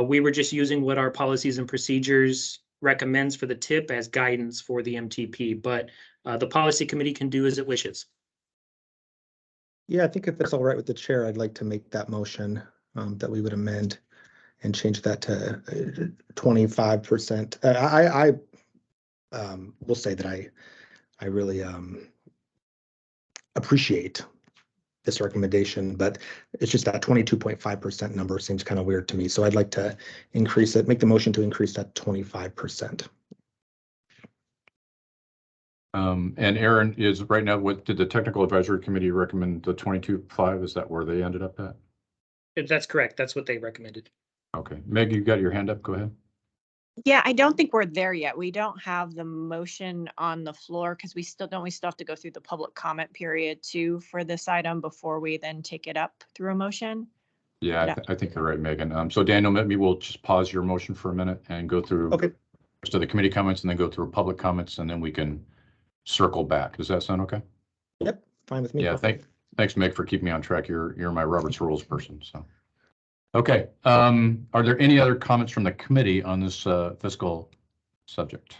We were just using what our policies and procedures recommends for the TIP as guidance for the MTP, but the policy committee can do as it wishes. Yeah, I think if it's all right with the chair, I'd like to make that motion that we would amend and change that to 25%. I will say that I really appreciate this recommendation, but it's just that 22.5% number seems kind of weird to me. So I'd like to increase it, make the motion to increase that 25%. And Aaron, is right now, what did the technical advisory committee recommend? The 22.5? Is that where they ended up at? That's correct. That's what they recommended. Okay, Meg, you got your hand up. Go ahead. Yeah, I don't think we're there yet. We don't have the motion on the floor because we still have to go through the public comment period too for this item before we then take it up through a motion. Yeah, I think you're right, Megan. So Daniel, maybe we'll just pause your motion for a minute and go through to the committee comments and then go through public comments, and then we can circle back. Does that sound okay? Yep, fine with me. Yeah, thanks, Meg, for keeping me on track. You're my Robert's Rules person. So, okay. Are there any other comments from the committee on this fiscal subject?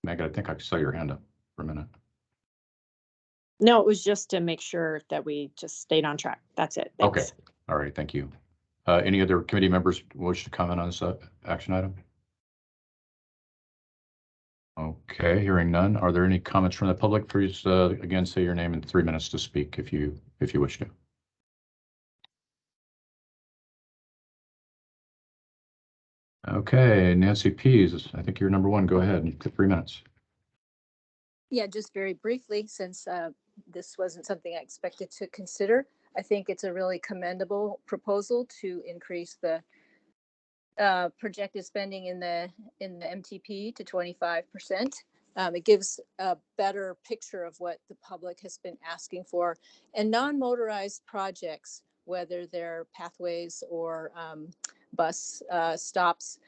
Meg, I think I saw your hand up for a minute. No, it was just to make sure that we just stayed on track. That's it. Thanks. Okay. All right. Thank you. Any other committee members wish to comment on this action item? Okay, hearing none. Are there any comments from the public? Please, again, say your name and 3 minutes to speak if you wish to. Okay, Nancy Pease, I think you're number one. Go ahead. 3 minutes. Yeah, just very briefly, since this wasn't something I expected to consider. I think it's a really commendable proposal to increase the projected spending in the MTP to 25%. It gives a better picture of what the public has been asking for. And non-motorized projects, whether they're pathways or bus stops,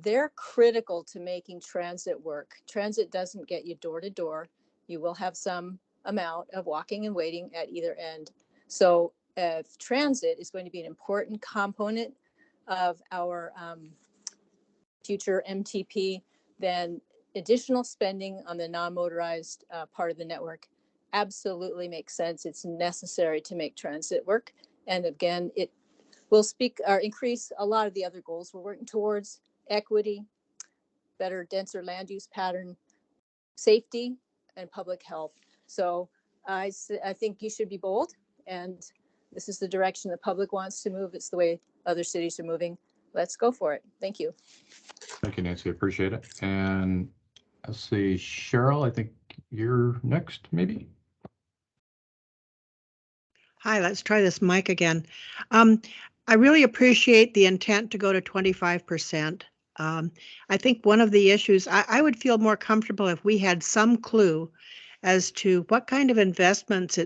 they're critical to making transit work. Transit doesn't get you door to door. You will have some amount of walking and waiting at either end. So if transit is going to be an important component of our future MTP, then additional spending on the non-motorized part of the network absolutely makes sense. It's necessary to make transit work. And again, it will speak or increase a lot of the other goals we're working towards: equity, better, denser land use pattern, safety, and public health. So I think you should be bold, and this is the direction the public wants to move. It's the way other cities are moving. Let's go for it. Thank you. Thank you, Nancy. I appreciate it. And let's see, Cheryl, I think you're next, maybe? Hi, let's try this mic again. I really appreciate the intent to go to 25%. I think one of the issues, I would feel more comfortable if we had some clue as to what kind of investments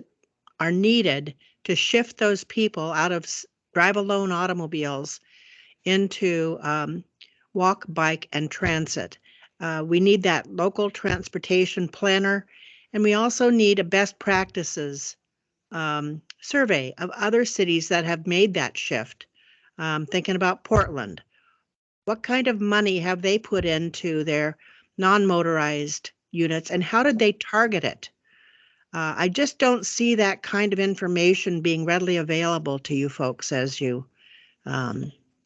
are needed to shift those people out of drive-alone automobiles into walk, bike, and transit. We need that local transportation planner, and we also need a best practices survey of other cities that have made that shift. Thinking about Portland, what kind of money have they put into their non-motorized units, and how did they target it? I just don't see that kind of information being readily available to you folks as you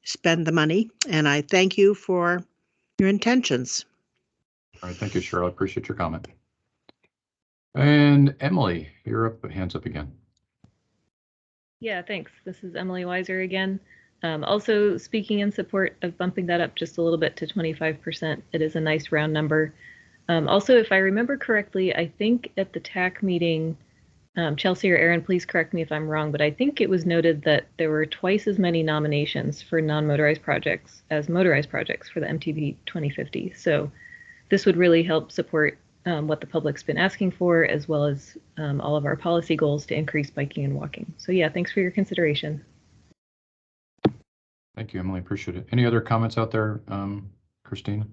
spend the money, and I thank you for your intentions. All right, thank you, Cheryl. I appreciate your comment. And Emily, you're up, hands up again. Yeah, thanks. This is Emily Weiser again. Also speaking in support of bumping that up just a little bit to 25%. It is a nice round number. Also, if I remember correctly, I think at the TAC meeting, Chelsea or Aaron, please correct me if I'm wrong, but I think it was noted that there were twice as many nominations for non-motorized projects as motorized projects for the MTP 2050. So this would really help support what the public's been asking for, as well as all of our policy goals to increase biking and walking. So yeah, thanks for your consideration. Thank you, Emily. Appreciate it. Any other comments out there, Christina?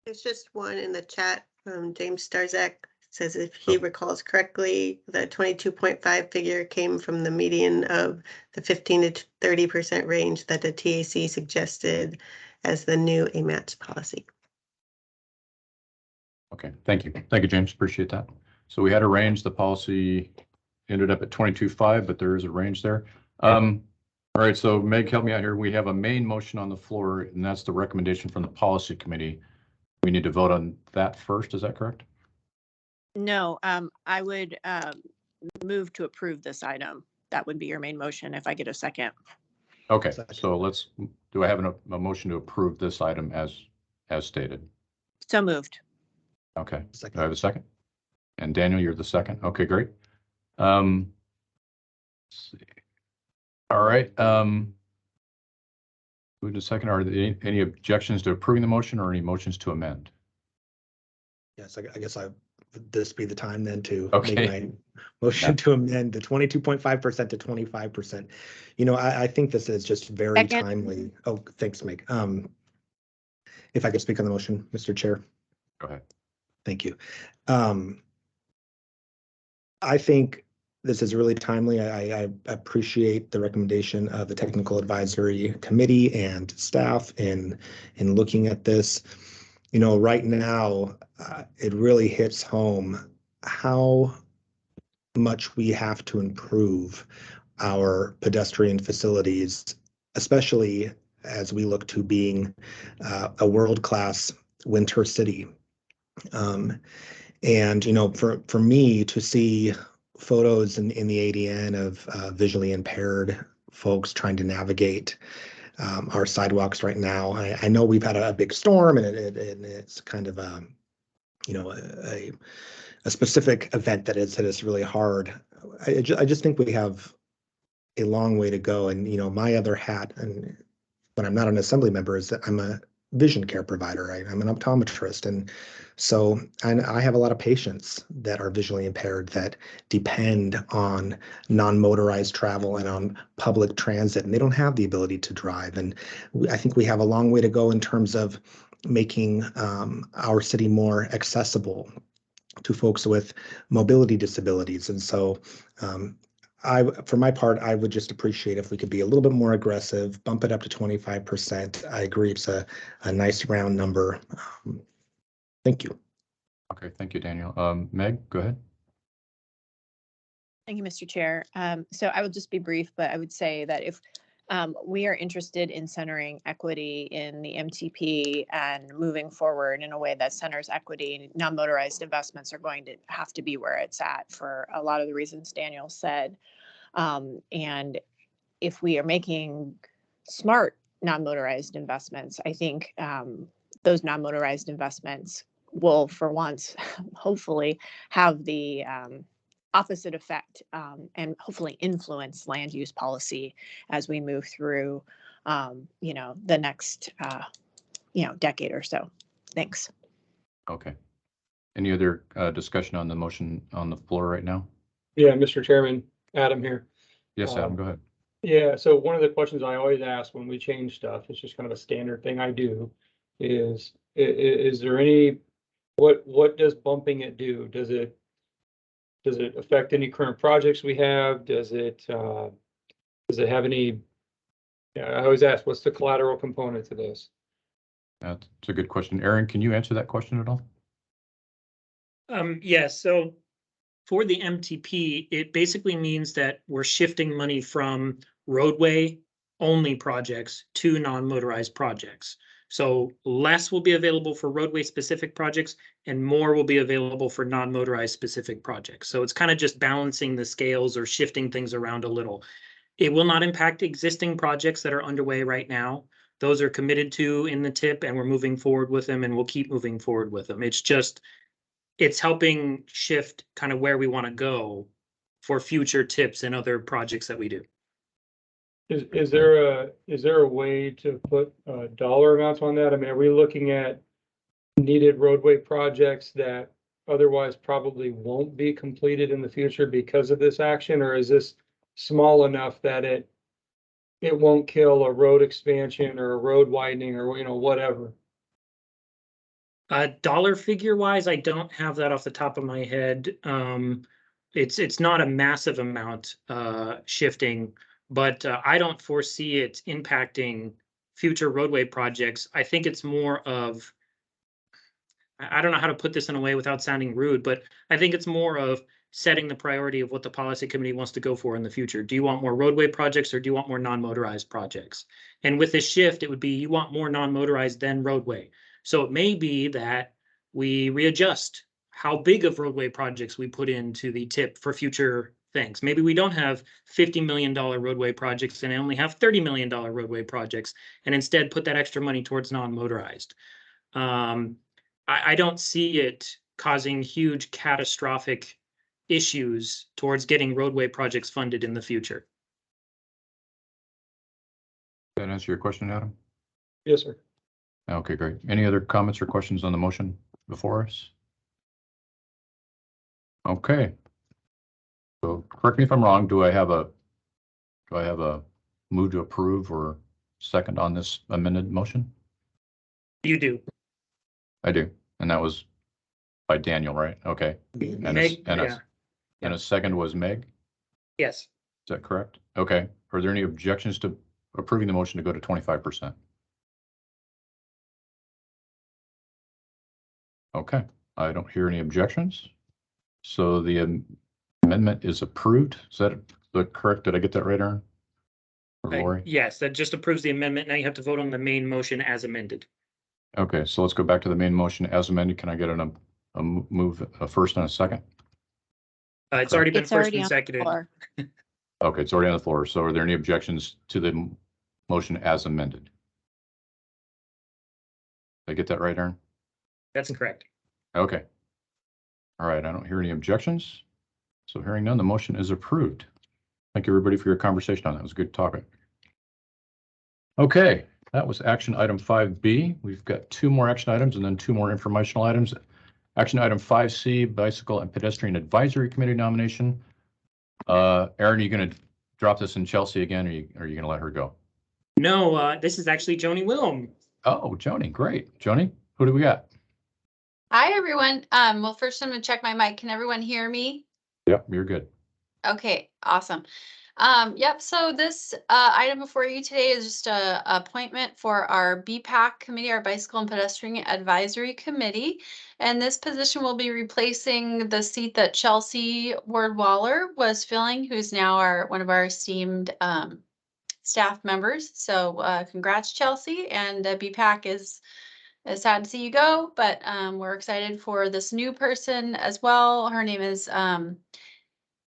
There's just one in the chat from James Starzak. Says if he recalls correctly, the 22.5 figure came from the median of the 15 to 30% range that the TAC suggested as the new AMATS policy. Okay, thank you. Thank you, James. Appreciate that. So we had a range. The policy ended up at 22.5, but there is a range there. All right, so Meg, help me out here. We have a main motion on the floor, and that's the recommendation from the policy committee. We need to vote on that first. Is that correct? No, I would move to approve this item. That would be your main motion if I get a second. Okay, so do I have a motion to approve this item as stated? So moved. Okay, Second. do I have a second? And Daniel, you're the second. Okay, great. Let's see. All right. Move to second. Are there any objections to approving the motion or any motions to amend? Yes, I guess this be the time then to Okay. make my motion to amend the 22.5% to 25%. You know, I think this is just very Second. timely. Oh, thanks, Meg. If I could speak on the motion, Mr. Chair. Go ahead. Thank you. I think this is really timely. I appreciate the recommendation of the Technical Advisory Committee and staff in looking at this. You know, right now, it really hits home how much we have to improve our pedestrian facilities, especially as we look to being a world-class winter city. And, you know, for me to see photos in the ADN of visually impaired folks trying to navigate our sidewalks right now. I know we've had a big storm, and it's kind of a specific event that has hit us really hard. I just think we have a long way to go. And, my other hat, and when I'm not an assembly member, is that I'm a vision care provider, right? I'm an optometrist. And so I have a lot of patients that are visually impaired that depend on non-motorized travel and on public transit, and they don't have the ability to drive. And I think we have a long way to go in terms of making our city more accessible to folks with mobility disabilities. And so for my part, I would just appreciate if we could be a little bit more aggressive, bump it up to 25%. I agree, it's a nice round number. Thank you. Okay, thank you, Daniel. Meg, go ahead. Thank you, Mr. Chair. So I will just be brief, but I would say that if we are interested in centering equity in the MTP and moving forward in a way that centers equity, non-motorized investments are going to have to be where it's at for a lot of the reasons Daniel said. And if we are making smart non-motorized investments, I think those non-motorized investments will, for once, hopefully have the opposite effect and hopefully influence land use policy as we move through, the next, decade or so. Thanks. Okay. Any other discussion on the motion on the floor right now? Yeah, Mr. Chairman, Adam here. Yes, Adam, go ahead. Yeah, so one of the questions I always ask when we change stuff, it's just kind of a standard thing I do, is there any, what does bumping it do? Does it affect any current projects we have? Does it have any, I always ask, what's the collateral component to this? That's a good question. Aaron, can you answer that question at all? Yes, so for the MTP, it basically means that we're shifting money from roadway only projects to non-motorized projects. So less will be available for roadway specific projects and more will be available for non-motorized specific projects. So it's kind of just balancing the scales or shifting things around a little. It will not impact existing projects that are underway right now. Those are committed to in the TIP and we're moving forward with them and we'll keep moving forward with them. It's helping shift kind of where we want to go for future TIPs and other projects that we do. Is there a way to put dollar amounts on that? I mean, are we looking at needed roadway projects that otherwise probably won't be completed in the future because of this action, or is this small enough that it won't kill a road expansion or a road widening or whatever? Dollar figure wise, I don't have that off the top of my head. It's not a massive amount shifting, but I don't foresee it impacting future roadway projects. I think it's more of, I don't know how to put this in a way without sounding rude, but I think it's more of setting the priority of what the policy committee wants to go for in the future. Do you want more roadway projects or do you want more non-motorized projects? And with this shift, it would be you want more non-motorized than roadway. So it may be that we readjust how big of roadway projects we put into the TIP for future things. Maybe we don't have $50 million roadway projects and only have $30 million roadway projects and instead put that extra money towards non-motorized. I don't see it causing huge catastrophic issues towards getting roadway projects funded in the future. Does that answer your question, Adam? Yes, sir. Okay, great. Any other comments or questions on the motion before us? Okay. So correct me if I'm wrong. Do I have a move to approve or second on this amended motion? You do. I do. And that was by Daniel, right? Okay. Meg, And a second was Meg? Yes. Is that correct? Okay. Are there any objections to approving the motion to go to 25%? Okay. I don't hear any objections. So the amendment is approved. Is that correct? Did I get that right, Aaron? Or Lori? Yes, that just approves the amendment. Now you have to vote on the main motion as amended. Okay, so let's go back to the main motion as amended. Can I get a move, a first and a second? It's already been first and seconded. Okay, it's already on the floor. So are there any objections to the motion as amended? Did I get that right, Aaron? That's correct. Okay. All right, I don't hear any objections. So hearing none, the motion is approved. Thank you, everybody, for your conversation on that. It was a good topic. Okay, that was action item 5B. We've got 2 more action items and then 2 more informational items. Action item 5C, Bicycle and Pedestrian Advisory Committee nomination. Aaron, are you going to drop this in Chelsea again, or are you going to let her go? No, this is actually Joni Willem. Oh, Joni, great. Joni, who do we got? Hi, everyone. Well, first I'm gonna check my mic. Can everyone hear me? Yep, you're good. Okay, awesome. Yep, so this item before you today is just a appointment for our BPAC committee, our Bicycle and Pedestrian Advisory Committee. And this position will be replacing the seat that Chelsea Ward-Waller was filling, who's now one of our esteemed staff members. So congrats, Chelsea, and BPAC is sad to see you go, but we're excited for this new person as well. Her name is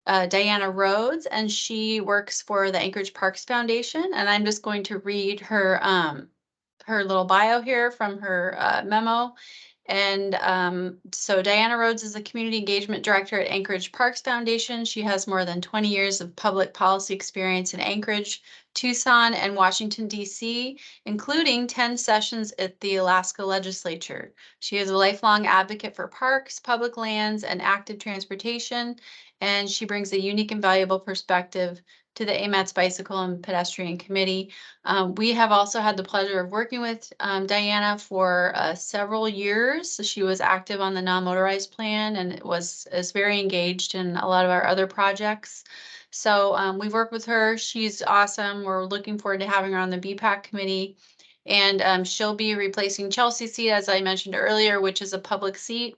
Diana Rhodes, and she works for the Anchorage Parks Foundation. And I'm just going to read her her little bio here from her memo. And so Diana Rhodes is the Community Engagement Director at Anchorage Parks Foundation. She has more than 20 years of public policy experience in Anchorage, Tucson, and Washington, D.C., including 10 sessions at the Alaska Legislature. She is a lifelong advocate for parks, public lands, and active transportation, and she brings a unique and valuable perspective to the AMATS Bicycle and Pedestrian Committee. We have also had the pleasure of working with Diana for several years. So she was active on the non-motorized plan and is very engaged in a lot of our other projects. So we've worked with her. She's awesome. We're looking forward to having her on the BPAC committee. And she'll be replacing Chelsea's seat, as I mentioned earlier, which is a public seat.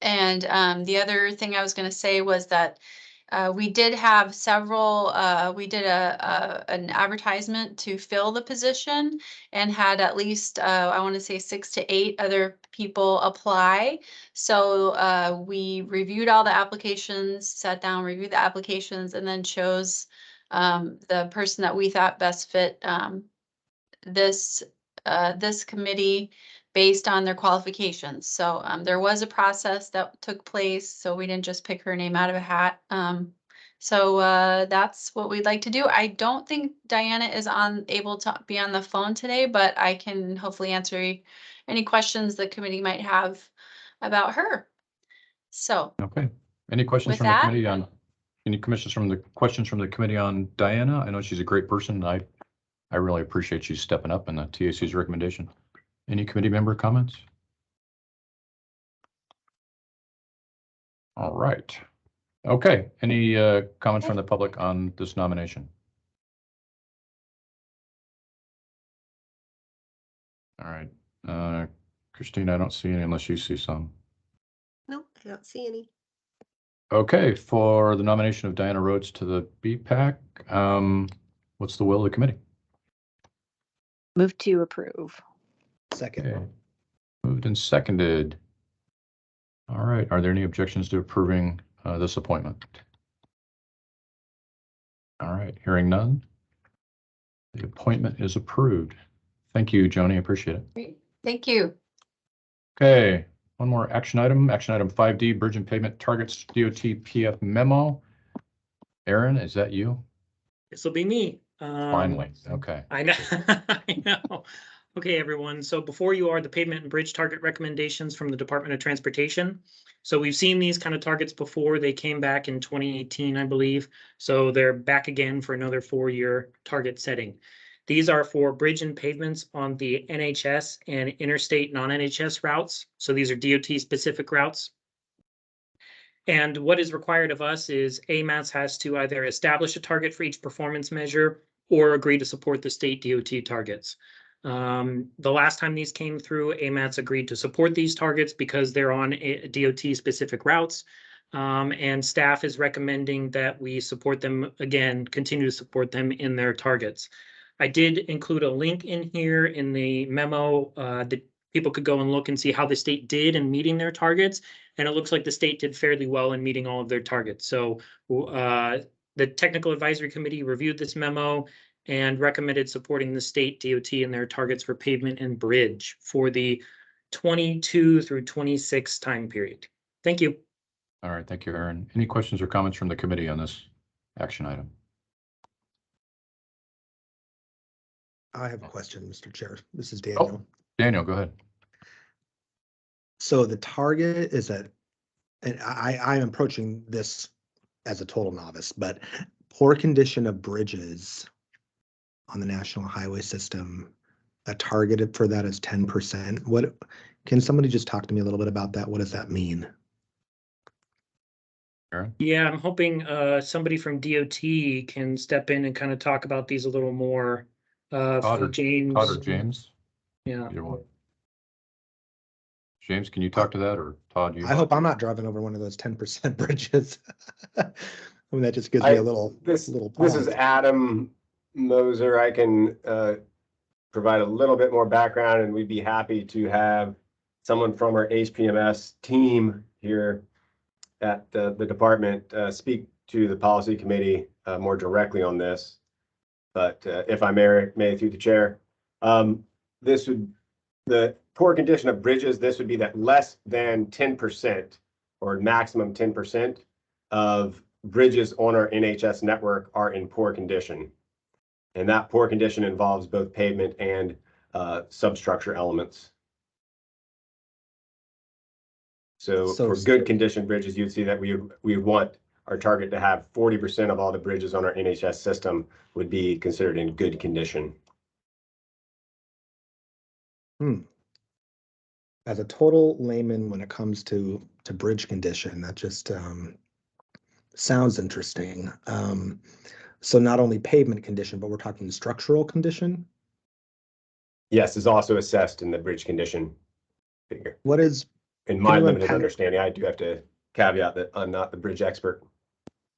And the other thing I was going to say was that we did have several, we did an advertisement to fill the position and had at least, I want to say 6 to 8 other people apply. So we reviewed all the applications, sat down, reviewed the applications, and then chose the person that we thought best fit this committee based on their qualifications. So there was a process that took place, so we didn't just pick her name out of a hat. So that's what we'd like to do. I don't think Diana is able to be on the phone today, but I can hopefully answer any questions the committee might have about her. So Okay. Any questions with from that, the committee on any questions from the committee on Diana? I know she's a great person. I really appreciate you stepping up and the TAC's recommendation. Any committee member comments? All right. Okay. Any comments from the public on this nomination? All right. Christine, I don't see any unless you see some. No, I don't see any. Okay. For the nomination of Diana Rhodes to the BPAC, what's the will of the committee? Move to approve. Second. Okay. Moved and seconded. All right. Are there any objections to approving this appointment? All right. Hearing none. The appointment is approved. Thank you, Joni. I appreciate it. great. Thank you. Okay. One more action item. Action item 5D, Bridge and Pavement Targets DOT PF memo. Aaron, is that you? This will be me. Finally. Okay. I know. I know. Okay, everyone. So before you are the pavement and bridge target recommendations from the Department of Transportation. So we've seen these kind of targets before. They came back in 2018, I believe. So they're back again for another 4-year target setting. These are for bridge and pavements on the NHS and interstate non-NHS routes. So these are DOT specific routes. And what is required of us is AMATS has to either establish a target for each performance measure or agree to support the state DOT targets. The last time these came through, AMATS agreed to support these targets because they're on DOT specific routes. And staff is recommending that we support them again, continue to support them in their targets. I did include a link in here in the memo that people could go and look and see how the state did in meeting their targets. And it looks like the state did fairly well in meeting all of their targets. So the Technical Advisory Committee reviewed this memo and recommended supporting the state DOT in their targets for pavement and bridge for the 22 through 26 time period. Thank you. All right, thank you, Aaron. Any questions or comments from the committee on this action item? I have a question, Mr. Chair. This is Daniel. Oh, Daniel, go ahead. So the target is that, and I'm approaching this as a total novice, but poor condition of bridges on the national highway system, a targeted for that is 10%. What, can somebody just talk to me a little bit about that? What does that mean? Aaron? Yeah, I'm hoping somebody from DOT can step in and kind of talk about these a little more. For James. Todd or James? Yeah. Either one. James, can you talk to that, or Todd? You? I hope I'm not driving over one of those 10% bridges. I mean, that just gives me a little. This is Adam Moser. I can provide a little bit more background, and we'd be happy to have someone from our HPMS team here at the department speak to the policy committee more directly on this. But if I may through the chair, this would, the poor condition of bridges, this would be that less than 10% or maximum 10% of bridges on our NHS network are in poor condition. And that poor condition involves both pavement and substructure elements. So for good condition bridges, you'd see that we would want our target to have 40% of all the bridges on our NHS system would be considered in good condition. As a total layman, when it comes to bridge condition, that just sounds interesting. So not only pavement condition, but we're talking structural condition? Yes, is also assessed in the bridge condition figure. What is, in my limited understanding, I do have to caveat that I'm not the bridge expert.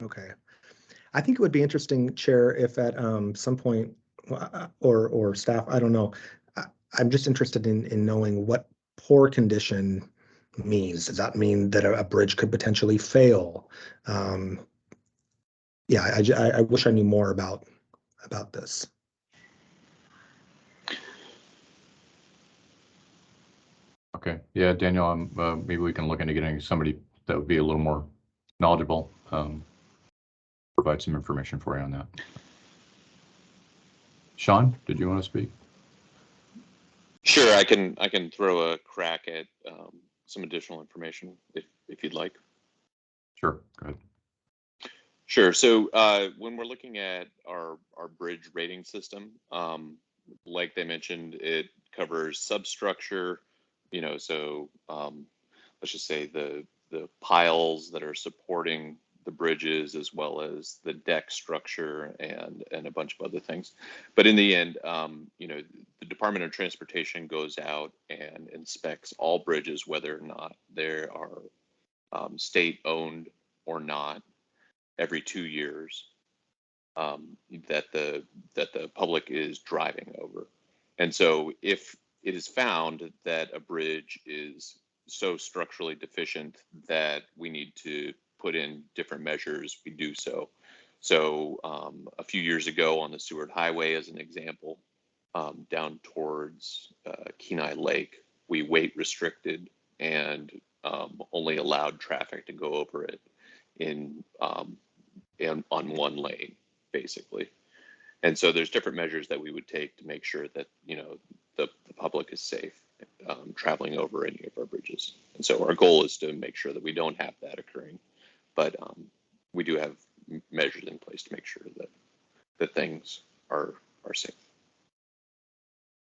Okay. I think it would be interesting, Chair, if at some point, or staff, I don't know, I'm just interested in knowing what poor condition means. Does that mean that a bridge could potentially fail? Yeah, I wish I knew more about this. Okay, yeah, Daniel, maybe we can look into getting somebody that would be a little more knowledgeable, provide some information for you on that. Sean, did you want to speak? Sure, I can throw a crack at some additional information if you'd like. Sure, go ahead. Sure. So when we're looking at our bridge rating system, like they mentioned, it covers substructure. You know, so let's just say the piles that are supporting the bridges, as well as the deck structure and a bunch of other things. But in the end, you know, the Department of Transportation goes out and inspects all bridges, whether or not they are state owned or not, every 2 years, that the public is driving over. And so if it is found that a bridge is so structurally deficient that we need to put in different measures, we do so. So a few years ago on the Seward Highway, as an example, down towards Kenai Lake, we weight restricted and only allowed traffic to go over it on one lane, basically. And so there's different measures that we would take to make sure that, you know, the public is safe traveling over any of our bridges. And so our goal is to make sure that we don't have that occurring, but we do have measures in place to make sure that things are safe.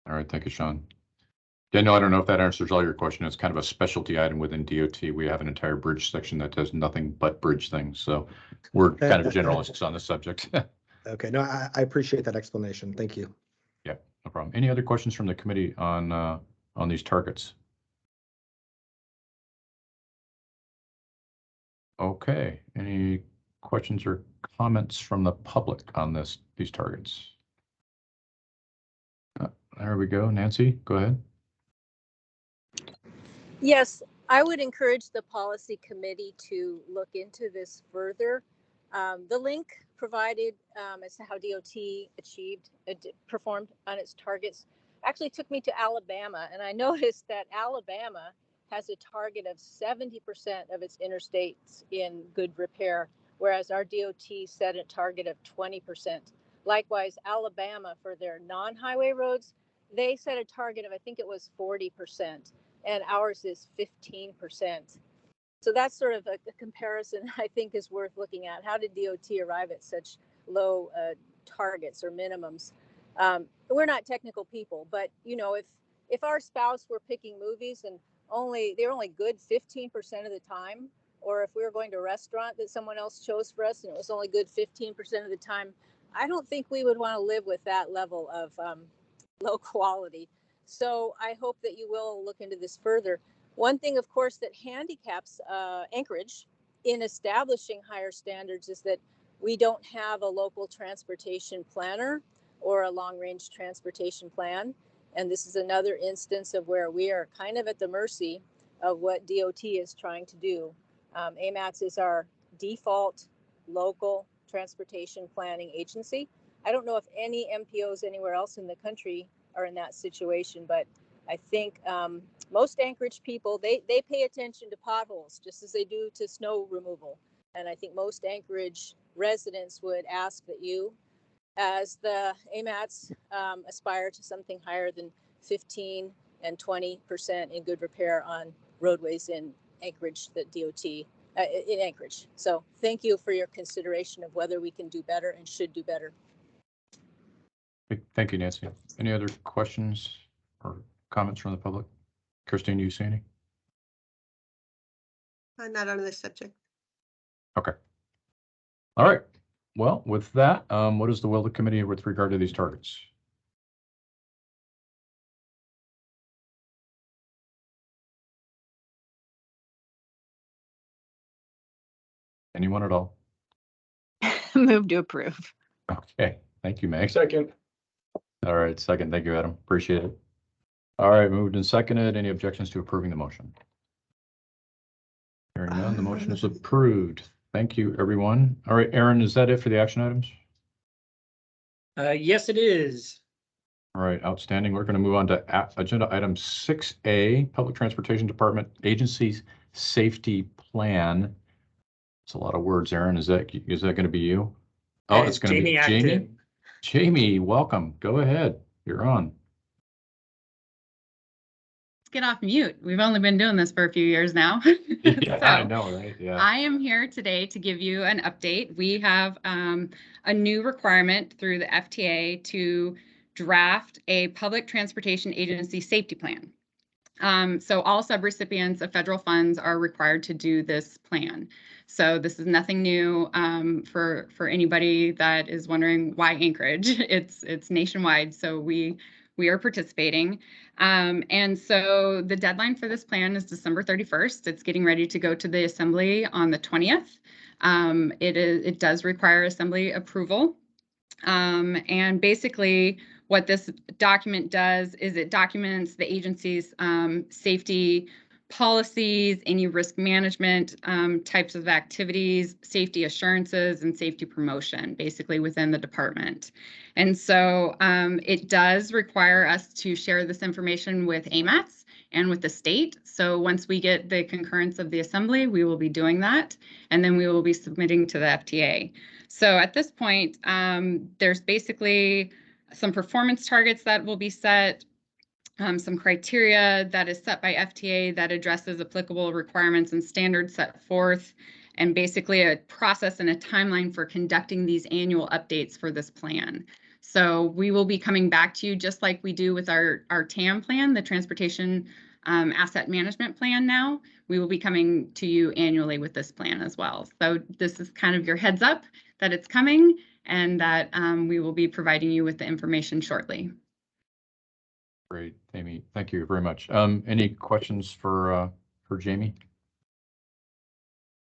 All right, thank you, Sean. Daniel, I don't know if that answers all your question. It's kind of a specialty item within DOT. We have an entire bridge section that does nothing but bridge things. So we're kind of generalists on the subject. Okay, no, I appreciate that explanation. Thank you. Yeah, no problem. Any other questions from the committee on these targets? Okay, any questions or comments from the public on these targets? There we go. Nancy, go ahead. Yes, I would encourage the policy committee to look into this further. The link provided as to how DOT performed on its targets actually took me to Alabama, and I noticed that Alabama has a target of 70% of its interstates in good repair, whereas our DOT set a target of 20%. Likewise, Alabama, for their non-highway roads, they set a target of, I think it was 40%, and ours is 15%. So that's sort of a comparison I think is worth looking at. How did DOT arrive at such low targets or minimums? We're not technical people, but you know, if our spouse were picking movies and they're only good 15% of the time, or if we were going to a restaurant that someone else chose for us and it was only good 15% of the time, I don't think we would want to live with that level of low quality. So I hope that you will look into this further. One thing, of course, that handicaps Anchorage in establishing higher standards is that we don't have a local transportation planner or a long-range transportation plan. And this is another instance of where we are kind of at the mercy of what DOT is trying to do. AMATS is our default local transportation planning agency. I don't know if any MPOs anywhere else in the country are in that situation, but I think most Anchorage people, they pay attention to potholes just as they do to snow removal. And I think most Anchorage residents would ask that you, as the AMATs, aspire to something higher than 15 and 20% in good repair on roadways in Anchorage, the DOT in Anchorage. So thank you for your consideration of whether we can do better and should do better. Thank you, Nancy. Any other questions or comments from the public? Christine, do you see any? Not on this subject. Okay. All right. Well, with that, what is the will of the committee with regard to these targets? Anyone at all? Move to approve. Okay. Thank you, Meg. Second. All right. Second. Thank you, Adam. Appreciate it. All right. Moved and seconded. Any objections to approving the motion? Hearing none, the motion is approved. Thank you, everyone. All right, Aaron, is that it for the action items? Yes, it is. All right, outstanding. We're going to move on to agenda item 6A, Public Transportation Department Agency's Safety Plan. It's a lot of words, Aaron. Is that going to be you? Oh, it's going to be Jamie. Jamie, welcome. Go ahead. You're on. Get off mute. We've only been doing this for a few years now. Yeah, So, I know, right? Yeah. I am here today to give you an update. We have a new requirement through the FTA to draft a public transportation agency safety plan. So all subrecipients of federal funds are required to do this plan. So this is nothing new for anybody that is wondering why Anchorage. It's nationwide. So we are participating. And so the deadline for this plan is December 31st. It's getting ready to go to the Assembly on the 20th. It does require Assembly approval. And basically what this document does is it documents the agency's safety policies, any risk management types of activities, safety assurances, and safety promotion, basically within the department. And so it does require us to share this information with AMATS and with the state. So once we get the concurrence of the Assembly, we will be doing that, and then we will be submitting to the FTA. So at this point, there's basically some performance targets that will be set, some criteria that is set by FTA that addresses applicable requirements and standards set forth, and basically a process and a timeline for conducting these annual updates for this plan. So we will be coming back to you just like we do with our TAM plan, the Transportation Asset Management Plan now. We will be coming to you annually with this plan as well. So this is kind of your heads up that it's coming and that we will be providing you with the information shortly. Great, Amy. Thank you very much. Any questions for Jamie?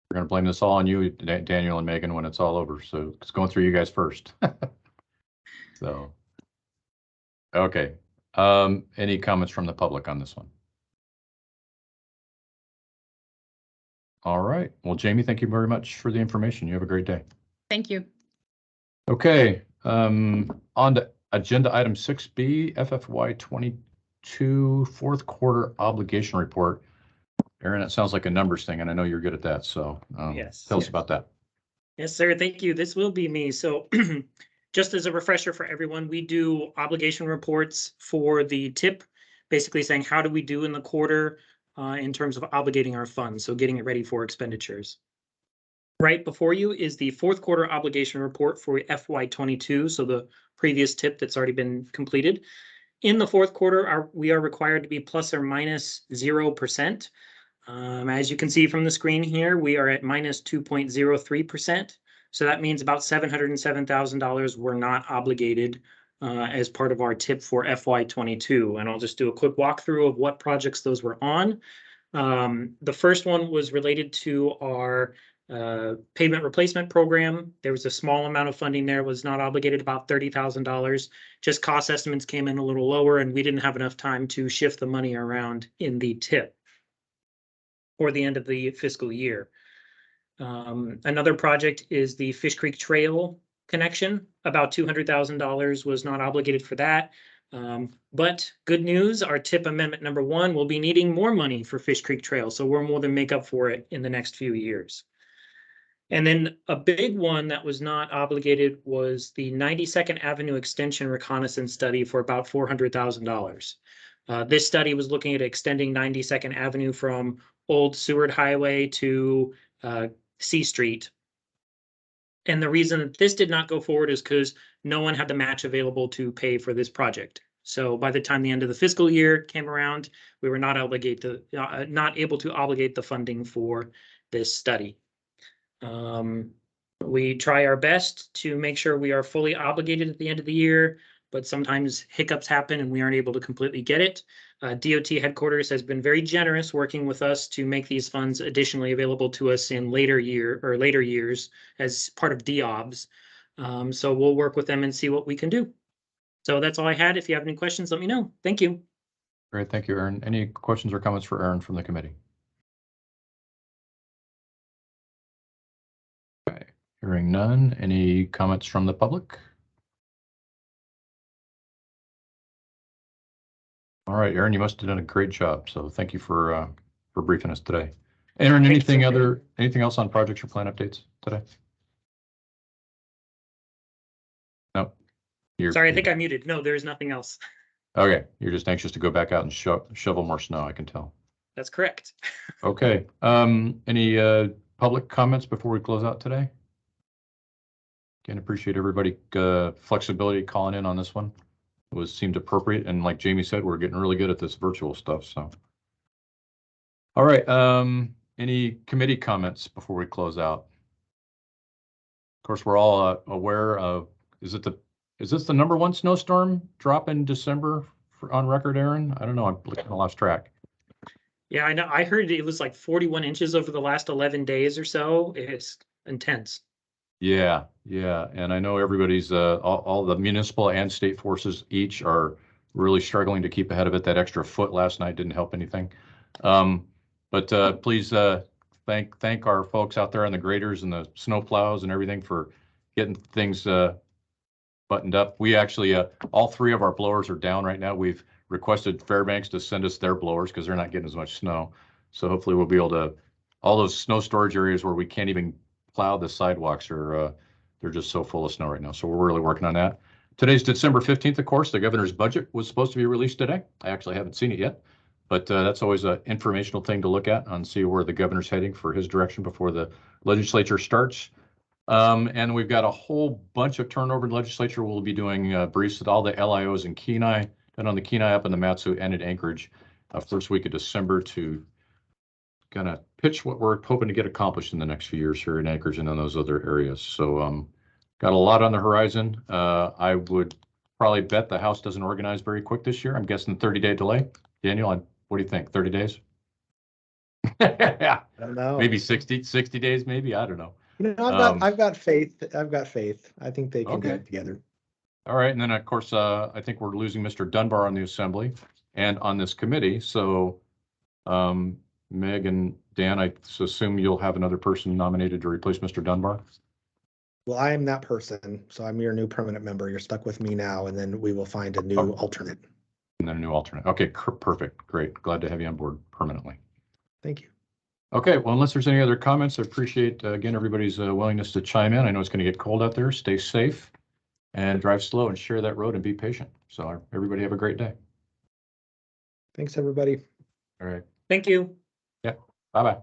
We're going to blame this all on you, Daniel and Megan, when it's all over. So it's going through you guys first. So, okay. Any comments from the public on this one? All right. Well, Jamie, thank you very much for the information. You have a great day. Thank you. Okay. On to agenda item 6B, FFY22 fourth quarter obligation report. Aaron, it sounds like a numbers thing, and I know you're good at that. So Yes. tell us about that. Yes, sir. Thank you. This will be me. So just as a refresher for everyone, we do obligation reports for the TIP, basically saying how do we do in the quarter in terms of obligating our funds, so getting it ready for expenditures. Right before you is the fourth quarter obligation report for FY22, so the previous TIP that's already been completed. In the fourth quarter, we are required to be plus or minus 0%. As you can see from the screen here, we are at minus 2.03%. So that means about $707,000 were not obligated as part of our TIP for FY22. And I'll just do a quick walkthrough of what projects those were on. The first one was related to our pavement replacement program. There was a small amount of funding there, was not obligated, about $30,000. Just cost estimates came in a little lower, and we didn't have enough time to shift the money around in the TIP or the end of the fiscal year. Another project is the Fish Creek Trail connection. About $200,000 was not obligated for that. But good news, our TIP amendment number 1 will be needing more money for Fish Creek Trail. So we're more than make up for it in the next few years. And then a big one that was not obligated was the 92nd Avenue Extension Reconnaissance Study for about $400,000. This study was looking at extending 92nd Avenue from Old Seward Highway to C Street. And the reason that this did not go forward is because no one had the match available to pay for this project. So by the time the end of the fiscal year came around, we were not able to obligate the funding for this study. We try our best to make sure we are fully obligated at the end of the year, but sometimes hiccups happen and we aren't able to completely get it. DOT headquarters has been very generous working with us to make these funds additionally available to us in later years as part of DOBS. So we'll work with them and see what we can do. So that's all I had. If you have any questions, let me know. Thank you. Great. Thank you, Aaron. Any questions or comments for Aaron from the committee? Okay. Hearing none. Any comments from the public? All right, Aaron, you must have done a great job. So thank you for briefing us today. Aaron, anything else on projects or plan updates today? No. Sorry, I think I muted. No, there's nothing else. Okay, you're just anxious to go back out and shovel more snow, I can tell. That's correct. Okay, any public comments before we close out today? Again, appreciate everybody flexibility calling in on this one. It seemed appropriate, and like Jamie said, we're getting really good at this virtual stuff. So, all right. Any committee comments before we close out? Of course, we're all aware of. Is this the number 1 snowstorm drop in December on record, Aaron? I don't know. I'm looking at lost track. Yeah, I know. I heard it was like 41 inches over the last 11 days or so. It's intense. Yeah, and I know everybody's all the municipal and state forces each are really struggling to keep ahead of it. That extra foot last night didn't help anything. But please thank our folks out there on the graders and the snow plows and everything for getting things buttoned up. We actually all 3 of our blowers are down right now. We've requested Fairbanks to send us their blowers because they're not getting as much snow. So hopefully we'll be able to, all those snow storage areas where we can't even plow the sidewalks are they're just so full of snow right now. So we're really working on that. Today's December 15th, of course. The governor's budget was supposed to be released today. I actually haven't seen it yet, but that's always an informational thing to look at and see where the governor's heading for his direction before the legislature starts. And we've got a whole bunch of turnover in the legislature. We'll be doing briefs with all the LIOs in Kenai, and on the Kenai up in the Matsu and at Anchorage, first week of December to kind of pitch what we're hoping to get accomplished in the next few years here in Anchorage and in those other areas. So got a lot on the horizon. I would probably bet the House doesn't organize very quick this year. I'm guessing 30-day delay. Daniel, what do you think? 30 days? Yeah. I don't know. Maybe 60 days, maybe. I don't know. You know, I've got faith. I think they can get it together. All right. And then, of course, I think we're losing Mr. Dunbar on the Assembly and on this committee. So Meg and Dan, I assume you'll have another person nominated to replace Mr. Dunbar? Well, I am that person, so I'm your new permanent member. You're stuck with me now, and then we will find a new alternate. And then a new alternate. Okay, perfect. Great. Glad to have you on board permanently. Thank you. Okay, well, unless there's any other comments, I appreciate, again, everybody's willingness to chime in. I know it's going to get cold out there. Stay safe and drive slow and share that road and be patient. So everybody have a great day. Thanks, everybody. All right. Thank you. Yeah. Bye-bye.